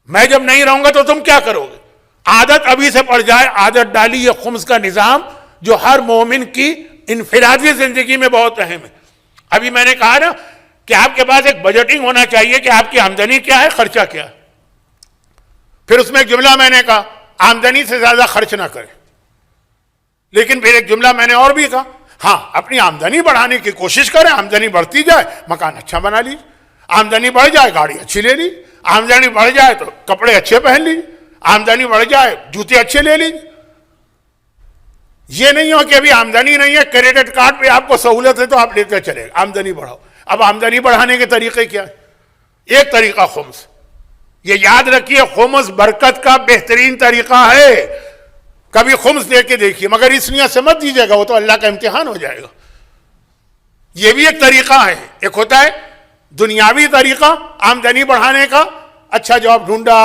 میں جب نہیں رہوں گا تو تم کیا کرو گے؟ عادت ابھی سے پڑ جائے، عادت ڈالی. یہ خمس کا نظام جو ہر مومن کی انفرادی زندگی میں بہت اہم ہے. ابھی میں نے کہا نا کہ آپ کے پاس ایک بجٹنگ ہونا چاہیے کہ آپ کی آمدنی کیا ہے، خرچہ کیا ہے. پھر اس میں ایک جملہ میں نے کہا آمدنی سے زیادہ خرچ نہ کریں. لیکن پھر ایک جملہ میں نے اور بھی کہا، ہاں اپنی آمدنی بڑھانے کی کوشش کریں. آمدنی بڑھتی جائے مکان اچھا بنا لیجیے، آمدنی بڑھ جائے گاڑی اچھی لے لی، آمدنی بڑھ جائے تو کپڑے اچھے پہن لیجیے، آمدنی بڑھ جائے جوتے اچھے لے لیجیے. یہ نہیں ہو کہ ابھی آمدنی نہیں ہے، کریڈٹ کارڈ پہ آپ کو سہولت ہے تو آپ لے کر چلے. آمدنی بڑھاؤ. اب آمدنی بڑھانے کے طریقے کیا ہے؟ ایک طریقہ خمس. یہ یاد رکھیے خمس برکت کا بہترین طریقہ ہے. کبھی خمس دے کے دیکھیے، مگر اس نیت سے مت دیجیے گا، وہ تو اللہ کا امتحان ہو جائے گا. یہ بھی ایک طریقہ ہے. ایک ہوتا ہے دنیاوی طریقہ آمدنی بڑھانے کا، اچھا جاب ڈھونڈا،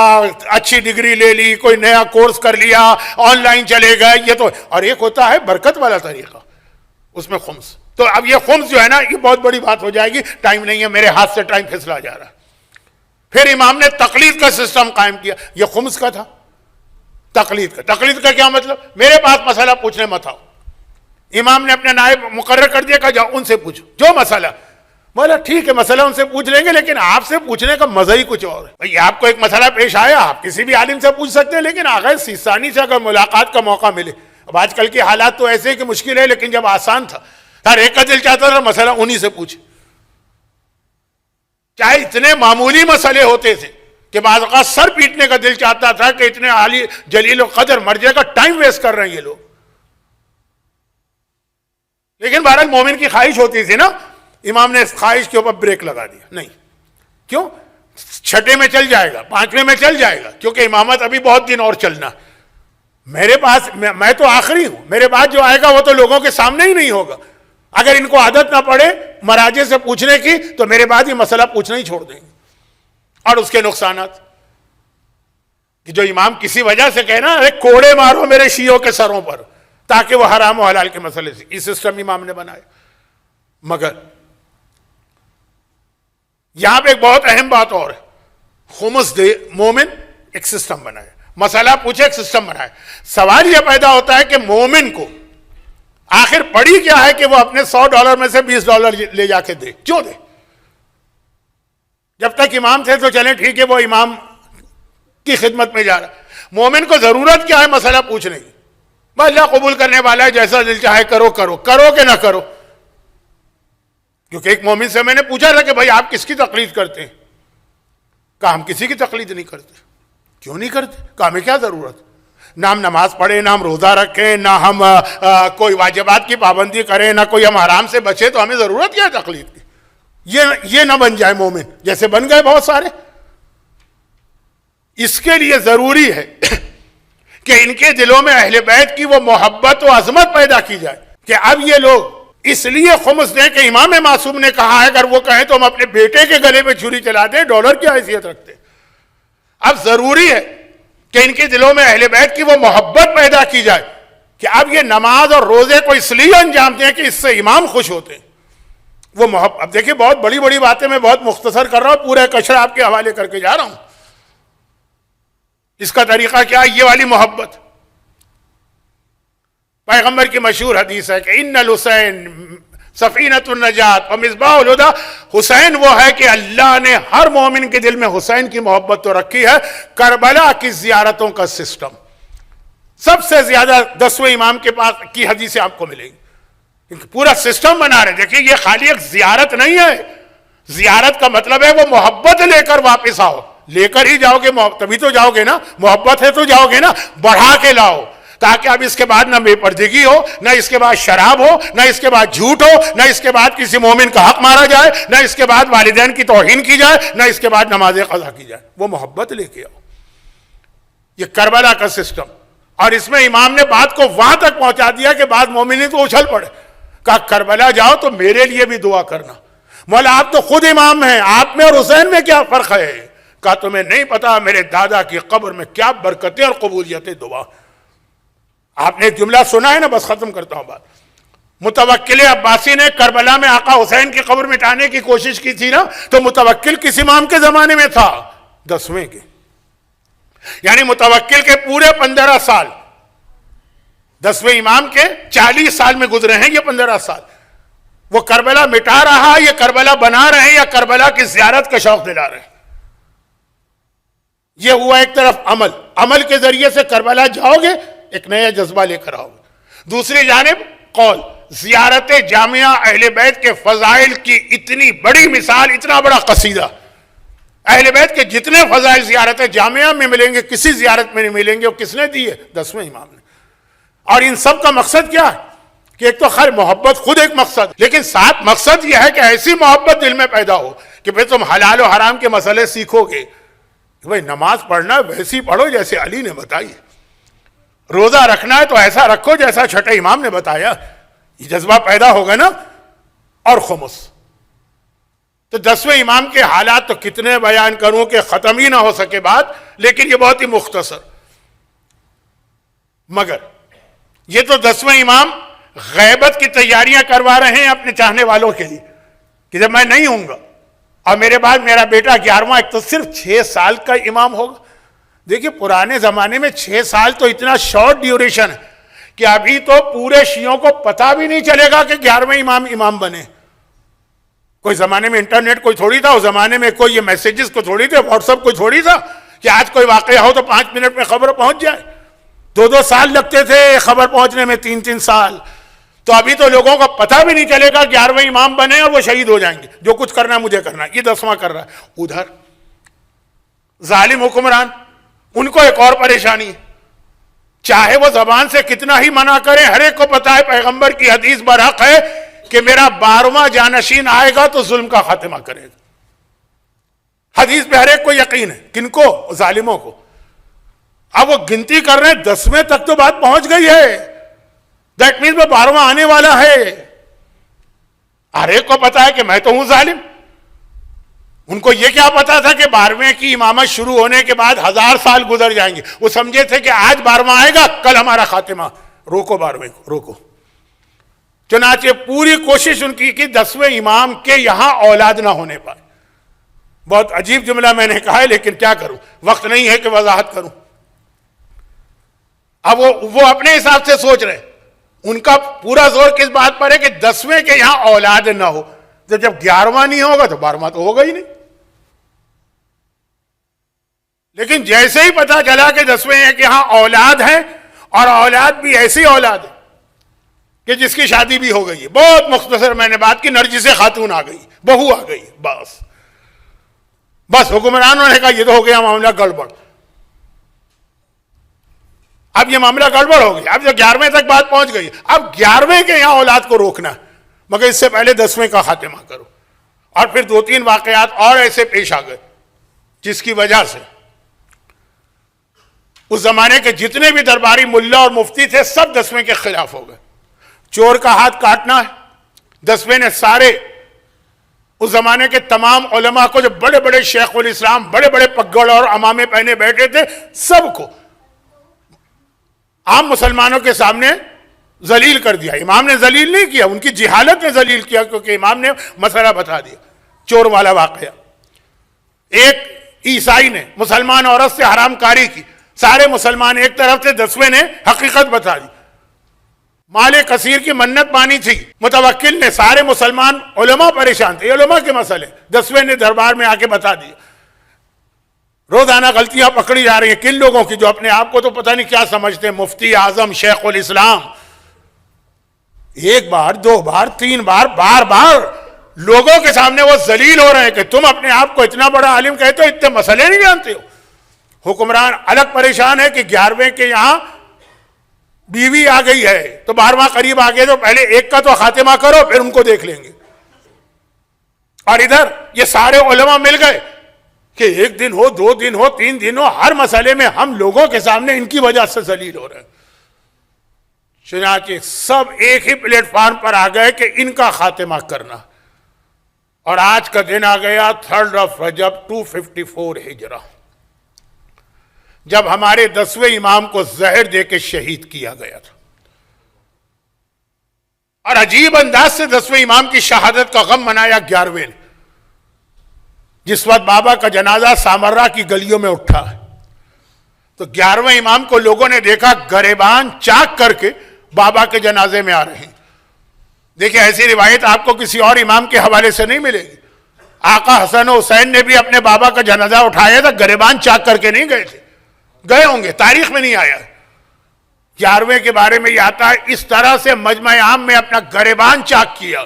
اچھی ڈگری لے لی، کوئی نیا کورس کر لیا، آن لائن چلے گئے، یہ تو. اور ایک ہوتا ہے برکت والا طریقہ، اس میں خمس. تو اب یہ خمس جو ہے نا یہ بہت بڑی بات ہو جائے گی، ٹائم نہیں ہے، میرے ہاتھ سے ٹائم پھسلا جا رہا ہے. پھر امام نے تقلید کا سسٹم قائم کیا. یہ خمس کا تھا، تقلید کا. تقلید کا کیا مطلب؟ میرے پاس مسئلہ پوچھنے مت آؤ. امام نے اپنے نائب مقرر کر دیا کہ جاؤ ان سے پوچھو جو مسئلہ. بولا ٹھیک ہے مسئلہ ان سے پوچھ لیں گے، لیکن آپ سے پوچھنے کا مزہ ہی کچھ اور ہے. بھئی آپ کو ایک مسئلہ پیش آیا، آپ کسی بھی عالم سے پوچھ سکتے ہیں، لیکن آغاز سیستانی سے اگر ملاقات کا موقع ملے. اب آج کل کے حالات تو ایسے کہ مشکل ہے، لیکن جب آسان تھا ہر ایک کا دل چاہتا تھا مسئلہ انہی سے پوچھے. چاہے اتنے معمولی مسئلے ہوتے تھے کہ بعض اوقات سر پیٹنے کا دل چاہتا تھا کہ اتنے عالی جلیل و قدر مرجع کا ٹائم ویسٹ کر رہے ہیں یہ لوگ. لیکن بہرحال مومن کی خواہش ہوتی تھی نا. امام نے اس خواہش کے اوپر بریک لگا دیا. نہیں، کیوں؟ چھٹے میں چل جائے گا، پانچویں میں چل جائے گا، کیونکہ امامت ابھی بہت دن اور چلنا. میرے پاس میں تو آخری ہوں، میرے بعد جو آئے گا وہ تو لوگوں کے سامنے ہی نہیں ہوگا. اگر ان کو عادت نہ پڑے مراجع سے پوچھنے کی تو میرے بعد یہ مسئلہ پوچھنا ہی چھوڑ دیں گے. اور اس کے نقصانات کہ جو امام کسی وجہ سے کہنا ارے کوڑے مارو میرے شیعوں کے سروں پر تاکہ وہ حرام و حلال کے مسئلے سے، اس سسٹم امام نے بنایا. مگر یہاں پہ ایک بہت اہم بات اور ہے. خمس دے مومن ایک سسٹم بنائے، مسئلہ پوچھے ایک سسٹم بنائے. سوال یہ پیدا ہوتا ہے کہ مومن کو آخر پڑی کیا ہے کہ وہ اپنے $100 میں سے $20 لے جا کے دے؟ کیوں دے؟ جب تک امام تھے تو چلیں ٹھیک ہے، وہ امام کی خدمت میں جا رہا. مومن کو ضرورت کیا ہے مسئلہ پوچھنے کی؟ بس اللہ قبول کرنے والا ہے، جیسا دل چاہے کرو کہ نہ کرو. کیونکہ ایک مومن سے میں نے پوچھا تھا کہ بھائی آپ کس کی تقلید کرتے ہیں؟ کہا ہم کسی کی تقلید نہیں کرتے. کیوں نہیں کرتے؟ کہا ہمیں کیا ضرورت؟ نہ ہم نماز پڑھیں، نہ ہم روزہ رکھیں، نہ ہم کوئی واجبات کی پابندی کریں، نہ کوئی ہم حرام سے بچے، تو ہمیں ضرورت کیا ہے تقلید کی؟ یہ نہ بن جائے مومن جیسے بن گئے بہت سارے. اس کے لیے ضروری ہے کہ ان کے دلوں میں اہل بیت کی وہ محبت و عظمت پیدا کی جائے کہ اب یہ لوگ اس لیے خمس دیں کہ امام معصوم نے کہا ہے، اگر وہ کہیں تو ہم اپنے بیٹے کے گلے پہ چھری چلا دیں، ڈالر کی حیثیت رکھتے. اب ضروری ہے کہ ان کے دلوں میں اہل بیت کی وہ محبت پیدا کی جائے کہ اب یہ نماز اور روزے کو اس لیے انجام دیں کہ اس سے امام خوش ہوتے ہیں. وہ محبت. اب دیکھیں بہت بڑی بڑی باتیں میں بہت مختصر کر رہا ہوں، پورا کچرا آپ کے حوالے کر کے جا رہا ہوں. اس کا طریقہ کیا ہے؟ یہ والی محبت. پیغمبر کی مشہور حدیث ہے کہ ان الحسین سفینۃ النجات و مصباح الہدی. حسین وہ ہے کہ اللہ نے ہر مومن کے دل میں حسین کی محبت تو رکھی ہے. کربلا کی زیارتوں کا سسٹم سب سے زیادہ 10ویں امام کے پاس کی حدیثیں آپ کو ملیں گی. پورا سسٹم بنا رہے. دیکھیں یہ خالی ایک زیارت نہیں ہے، زیارت کا مطلب ہے وہ محبت لے کر واپس آؤ. لے کر ہی جاؤ گے تبھی تو جاؤ گے نا, محبت ہے تو جاؤ گے نا, بڑھا کے لاؤ تاکہ اب اس کے بعد نہ بے پردگی ہو, نہ اس کے بعد شراب ہو, نہ اس کے بعد جھوٹ ہو, نہ اس کے بعد کسی مومن کا حق مارا جائے, نہ اس کے بعد والدین کی توہین کی جائے, نہ اس کے بعد نماز قضا کی جائے. وہ محبت لے کے آؤ. یہ کربلا کا سسٹم. اور اس میں امام نے بات کو وہاں تک پہنچا دیا کہ بعض مومنین تو اچھل پڑے. کہا کربلا جاؤ تو میرے لیے بھی دعا کرنا. مولا آپ تو خود امام ہیں, آپ میں اور حسین میں کیا فرق ہے؟ کہا تمہیں نہیں پتا میرے دادا کی قبر میں کیا برکتیں اور قبولیتیں دعا. آپ نے ایک جملہ سنا ہے نا, بس ختم کرتا ہوں بات. متوکل عباسی نے کربلا میں آقا حسین کی قبر مٹانے کی کوشش کی تھی نا, تو متوکل کس امام کے زمانے میں تھا؟ 10ویں کے. یعنی متوکل کے پورے 15 سال 10ویں امام کے 40 سال میں گزرے ہیں. یہ 15 سال وہ کربلا مٹا رہا, یہ کربلا بنا رہے ہیں, یا کربلا کی زیارت کا شوق دلا رہے ہیں. یہ ہوا ایک طرف عمل کے ذریعے سے کربلا جاؤ گے, ایک نیا جذبہ لے کر آؤ گے. دوسری جانب قول, زیارت جامعہ اہل بیت کے فضائل کی اتنی بڑی مثال, اتنا بڑا قصیدہ. اہل بیت کے جتنے فضائل زیارت جامعہ میں ملیں گے کسی زیارت میں نہیں ملیں گے. وہ کس نے دیے؟ 10ویں امام نے. اور ان سب کا مقصد کیا ہے؟ کہ ایک تو خیر محبت خود ایک مقصد, لیکن ساتھ مقصد یہ ہے کہ ایسی محبت دل میں پیدا ہو کہ پھر تم حلال و حرام کے مسئلے سیکھو گے. بھائی نماز پڑھنا ویسی پڑھو جیسے علی نے بتائی, روزہ رکھنا ہے تو ایسا رکھو جیسا چھٹے امام نے بتایا. یہ جذبہ پیدا ہوگا نا. اور خمس, تو 10ویں امام کے حالات تو کتنے بیان کروں کہ ختم ہی نہ ہو سکے بات, لیکن یہ بہت ہی مختصر. مگر یہ تو 10ویں امام غیبت کی تیاریاں کروا رہے ہیں اپنے چاہنے والوں کے لیے کہ جب میں نہیں ہوں گا اور میرے بعد میرا بیٹا 11واں, ایک تو صرف 6 سال کا امام ہوگا. دیکھیے پرانے زمانے میں 6 سال تو اتنا شارٹ ڈیوریشن ہے کہ ابھی تو پورے شیعوں کو پتہ بھی نہیں چلے گا کہ 11ویں امام بنے. کوئی زمانے میں انٹرنیٹ کوئی تھوڑی تھا, اس زمانے میں کوئی یہ میسیجز کو تھوڑی تھے, واٹس ایپ کوئی تھوڑی تھا کہ آج کوئی واقعہ ہو تو 5 منٹ میں خبر پہنچ جائے. 2 سال لگتے تھے خبر پہنچنے میں, 3 سال. تو ابھی تو لوگوں کو پتہ بھی نہیں چلے گا 11ویں امام بنے اور وہ شہید ہو جائیں گے. جو کچھ کرنا ہے مجھے کرنا ہے. یہ 10واں کر رہا ہے. ادھر ظالم حکمران, ان کو ایک اور پریشانی ہے. چاہے وہ زبان سے کتنا ہی منع کرے, ہر ایک کو پتا ہے پیغمبر کی حدیث برحق ہے کہ میرا 12واں جانشین آئے گا تو ظلم کا خاتمہ کرے گا. حدیث پہ ہر ایک کو یقین ہے. کن کو؟ ظالموں کو. اب وہ گنتی کر رہے ہیں, 10ویں تک تو بات پہنچ گئی ہے. دیٹ مینس وہ 12واں آنے والا ہے. ہر ایک کو پتا ہے کہ میں تو ہوں ظالم. ان کو یہ کیا پتا تھا کہ 12ویں کی امامت شروع ہونے کے بعد 1000 سال گزر جائیں گے. وہ سمجھے تھے کہ آج 12واں آئے گا, کل ہمارا خاتمہ. روکو 12ویں کو, روکو. چنانچہ پوری کوشش ان کی 10ویں امام کے یہاں اولاد نہ ہونے پائے. بہت عجیب جملہ میں نے کہا ہے, لیکن کیا کروں, وقت نہیں ہے کہ وضاحت کروں. اب وہ اپنے حساب سے سوچ رہے. ان کا پورا زور کس بات پر ہے کہ 10ویں کے یہاں اولاد نہ ہو. تو جب 11واں نہیں ہوگا تو 12واں تو ہوگا ہی نہیں. لیکن جیسے ہی پتا چلا کہ 10ویں کے یہاں اولاد ہے, اور اولاد بھی ایسی اولاد ہے کہ جس کی شادی بھی ہو گئی ہے. بہت مختصر میں نے بات کی, نرجس خاتون آ گئی, بہو آ گئی. بس حکمرانوں نے کہا یہ تو ہو گیا معاملہ گڑبڑ. اب یہ معاملہ گڑبڑ ہو گیا. اب جو 11ویں تک بات پہنچ گئی, اب 11ویں کے یہاں اولاد کو روکنا, مگر اس سے پہلے 10ویں کا خاتمہ کرو. اور پھر 2-3 واقعات اور ایسے پیش آ گئے جس کی وجہ سے اس زمانے کے جتنے بھی درباری ملا اور مفتی تھے سب 10ویں کے خلاف ہو گئے. چور کا ہاتھ کاٹنا ہے. 10ویں نے سارے اس زمانے کے تمام علماء کو, جو بڑے بڑے شیخ الاسلام, بڑے بڑے پگڑ اور امامے پہنے بیٹھے تھے, سب کو عام مسلمانوں کے سامنے ذلیل کر دیا. امام نے ذلیل نہیں کیا, ان کی جہالت نے ذلیل کیا, کیونکہ امام نے مسئلہ بتا دیا. چور والا واقعہ, ایک عیسائی نے مسلمان عورت سے حرام کاری کی. سارے مسلمان ایک طرف سے, 10ویں نے حقیقت بتا دی. مال کثیر کی منت مانی تھی. متوکل نے, سارے مسلمان علماء پریشان تھے, علماء کے مسئلے 10ویں نے دربار میں آ کے بتا دیا. روزانہ غلطیاں پکڑی جا رہی ہیں کن لوگوں کی, جو اپنے آپ کو تو پتہ نہیں کیا سمجھتے ہیں, مفتی اعظم, شیخ الاسلام. 1 بار 2 بار 3 بار بار بار لوگوں کے سامنے وہ ذلیل ہو رہے ہیں کہ تم اپنے آپ کو اتنا بڑا عالم کہتے ہو، اتنے مسئلے نہیں جانتے ہو۔ حکمران الگ پریشان ہے کہ 11ویں کے یہاں بیوی آ گئی ہے تو 12واں قریب آ گئے، تو پہلے ایک کا تو خاتمہ کرو پھر ان کو دیکھ لیں گے۔ اور ادھر یہ سارے علماء مل گئے کہ 1 دن ہو، 2 دن ہو، 3 دن ہو، ہر مسئلے میں ہم لوگوں کے سامنے ان کی وجہ سے ذلیل ہو رہے ہیں۔ چنانچہ سب ایک ہی پلیٹ فارم پر آ گئے کہ ان کا خاتمہ کرنا۔ اور آج کا دن آ گیا 3 رجب 254 ہجرہ، جب ہمارے 10ویں امام کو زہر دے کے شہید کیا گیا تھا۔ اور عجیب انداز سے 10ویں امام کی شہادت کا غم منایا 11ویں نے، جس وقت بابا کا جنازہ سامرہ کی گلیوں میں اٹھا ہے تو 11ویں امام کو لوگوں نے دیکھا گریبان چاک کر کے بابا کے جنازے میں آ رہے ہیں۔ دیکھیں ایسی روایت آپ کو کسی اور امام کے حوالے سے نہیں ملے گی۔ آقا حسن و حسین نے بھی اپنے بابا کا جنازہ اٹھایا تھا، گریبان چاک کر کے نہیں گئے تھے، گئے ہوں گے، تاریخ میں نہیں آیا۔ 11ویں کے بارے میں یہ آتا ہے اس طرح سے مجمع عام میں اپنا گریبان چاک کیا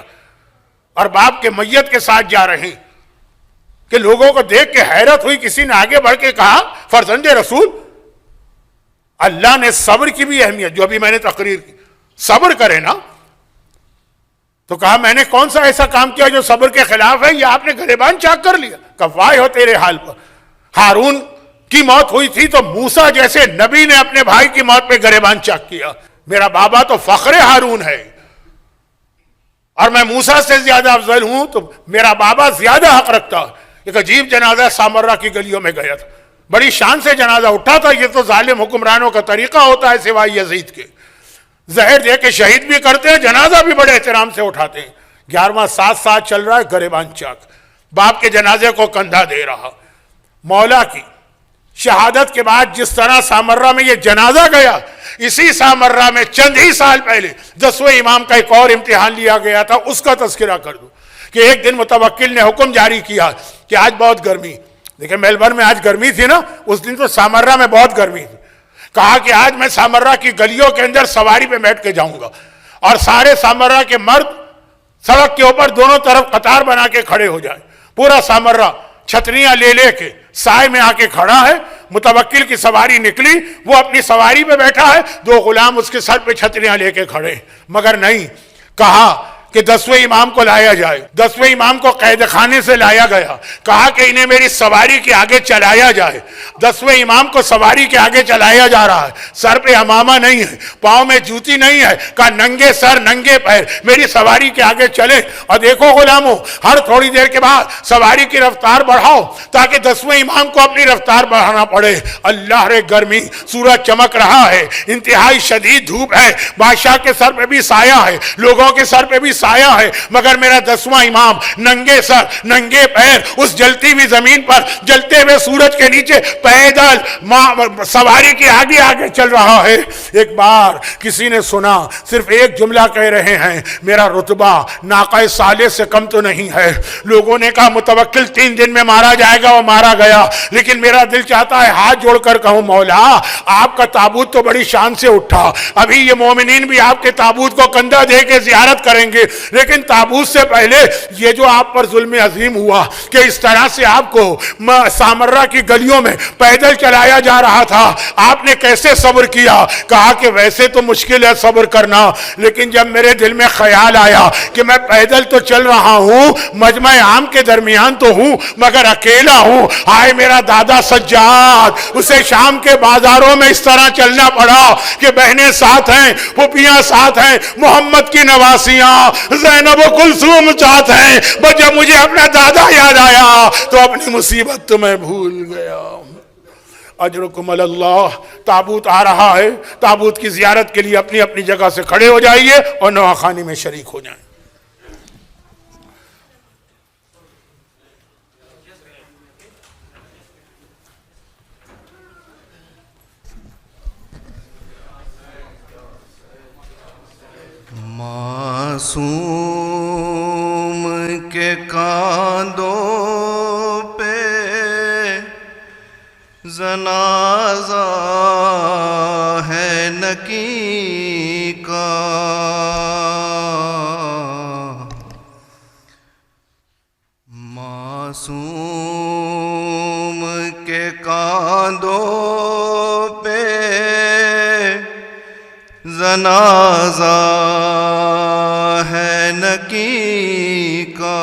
اور باپ کے میت کے ساتھ جا رہے ہیں کہ لوگوں کو دیکھ کے حیرت ہوئی۔ کسی نے آگے بڑھ کے کہا فرزند رسول، اللہ نے صبر کی بھی اہمیت، جو ابھی میں نے تقریر کی، صبر کرے نا، تو کہا میں نے کون سا ایسا کام کیا جو صبر کے خلاف ہے، یا آپ نے گریبان چاک کر لیا؟ کہ واہ ہو تیرے حال پر، ہارون کی موت ہوئی تھی تو موسیٰ جیسے نبی نے اپنے بھائی کی موت پہ گریبان چاک کیا، میرا بابا تو فخر ہارون ہے اور میں موسیٰ سے زیادہ افضل ہوں تو میرا بابا زیادہ حق رکھتا۔ ایک عجیب جنازہ سامرہ کی گلیوں میں گیا تھا، بڑی شان سے جنازہ اٹھا تھا۔ یہ تو ظالم حکمرانوں کا طریقہ ہوتا ہے سوائے یزید کے، زہر دے کے شہید بھی کرتے ہیں، جنازہ بھی بڑے احترام سے اٹھاتے ہیں۔ 11واں ساتھ چل رہا ہے، گریبان چاک، باپ کے جنازے کو کندھا دے رہا۔ مولا کی شہادت کے بعد جس طرح سامرہ میں یہ جنازہ گیا، اسی سامرہ میں چند ہی سال پہلے 10ویں امام کا ایک اور امتحان لیا گیا تھا، اس کا تذکرہ کر دوں کہ ایک دن متوکل نے حکم جاری کیا کہ آج بہت گرمی، دیکھیں میلبرن میں آج گرمی تھی نا، اس دن تو سامرہ میں بہت گرمی تھی۔ کہا کہ آج میں سامرہ کی گلیوں کے اندر سواری پہ بیٹھ کے جاؤں گا اور سارے سامرہ کے مرد سڑک کے اوپر دونوں طرف قطار بنا کے کھڑے ہو جائیں۔ پورا سامرہ چھتریاں لے کے سائے میں آ کے کھڑا ہے۔ متوکل کی سواری نکلی، وہ اپنی سواری پہ بیٹھا ہے، 2 غلام اس کے سر پہ چھتریاں لے کے کھڑے، مگر نہیں، کہا کہ 10ویں امام کو لایا جائے۔ 10ویں امام کو قید خانے سے لایا گیا، کہا کہ انہیں میری سواری کے آگے چلایا جائے۔ 10ویں امام کو سواری کے آگے چلایا جا رہا ہے، سر پہ امامہ نہیں ہے، پاؤں میں جوتی نہیں ہے، کہا ننگے سر ننگے پیر میری سواری کے آگے چلے، اور دیکھو غلاموں ہر تھوڑی دیر کے بعد سواری کی رفتار بڑھاؤ تاکہ 10ویں امام کو اپنی رفتار بڑھانا پڑے۔ اللہ رے گرمی، سورج چمک رہا ہے، انتہائی شدید دھوپ ہے، بادشاہ کے سر پہ بھی سایہ ہے، لوگوں کے سر پہ بھی سایہ ہے، مگر میرا 10واں امام ننگے سر ننگے پیر اس جلتی ہوئی زمین پر جلتے ہوئے سورج کے نیچے پیدل سواری کے آگے آگے چل رہا ہے۔ ایک بار کسی نے سنا، صرف ایک جملہ کہہ رہے ہیں، میرا رتبہ ناقہ صالح سے کم تو نہیں ہے۔ لوگوں نے کہا متوکل 3 دن میں مارا جائے گا، وہ مارا گیا، لیکن میرا دل چاہتا ہے ہاتھ جوڑ کر کہوں مولا آپ کا تابوت تو بڑی شان سے اٹھا، ابھی یہ مومنین بھی آپ کے تابوت کو کندھا دے کے زیارت کریں گے، لیکن تابوت سے پہلے یہ جو آپ پر ظلم عظیم ہوا کہ اس طرح سے آپ کو سامرہ کی گلیوں میں پیدل چلایا جا رہا تھا، آپ نے کیسے صبر کیا؟ کہا کہ ویسے تو مشکل ہے صبر کرنا، لیکن جب میرے دل میں خیال آیا کہ میں پیدل تو چل رہا ہوں، مجمع عام کے درمیان تو ہوں مگر اکیلا ہوں، آئے میرا دادا سجاد، اسے شام کے بازاروں میں اس طرح چلنا پڑا کہ بہنیں ساتھ ہیں، پھوپھیاں ساتھ ہیں، محمد کی نواسیاں زینب و کلثوم ساتھ ہیں، بس جب مجھے اپنا دادا یاد آیا تو اپنی مصیبت تو میں بھول گیا۔ اجرکم اللہ، تابوت آ رہا ہے، تابوت کی زیارت کے لیے اپنی اپنی جگہ سے کھڑے ہو جائیے اور نواخانی میں شریک ہو جائیں۔ معصوم کے کاندھوں پہ جنازہ ہے نکی، کا باندوں پہ جنازہ ہے نکی کا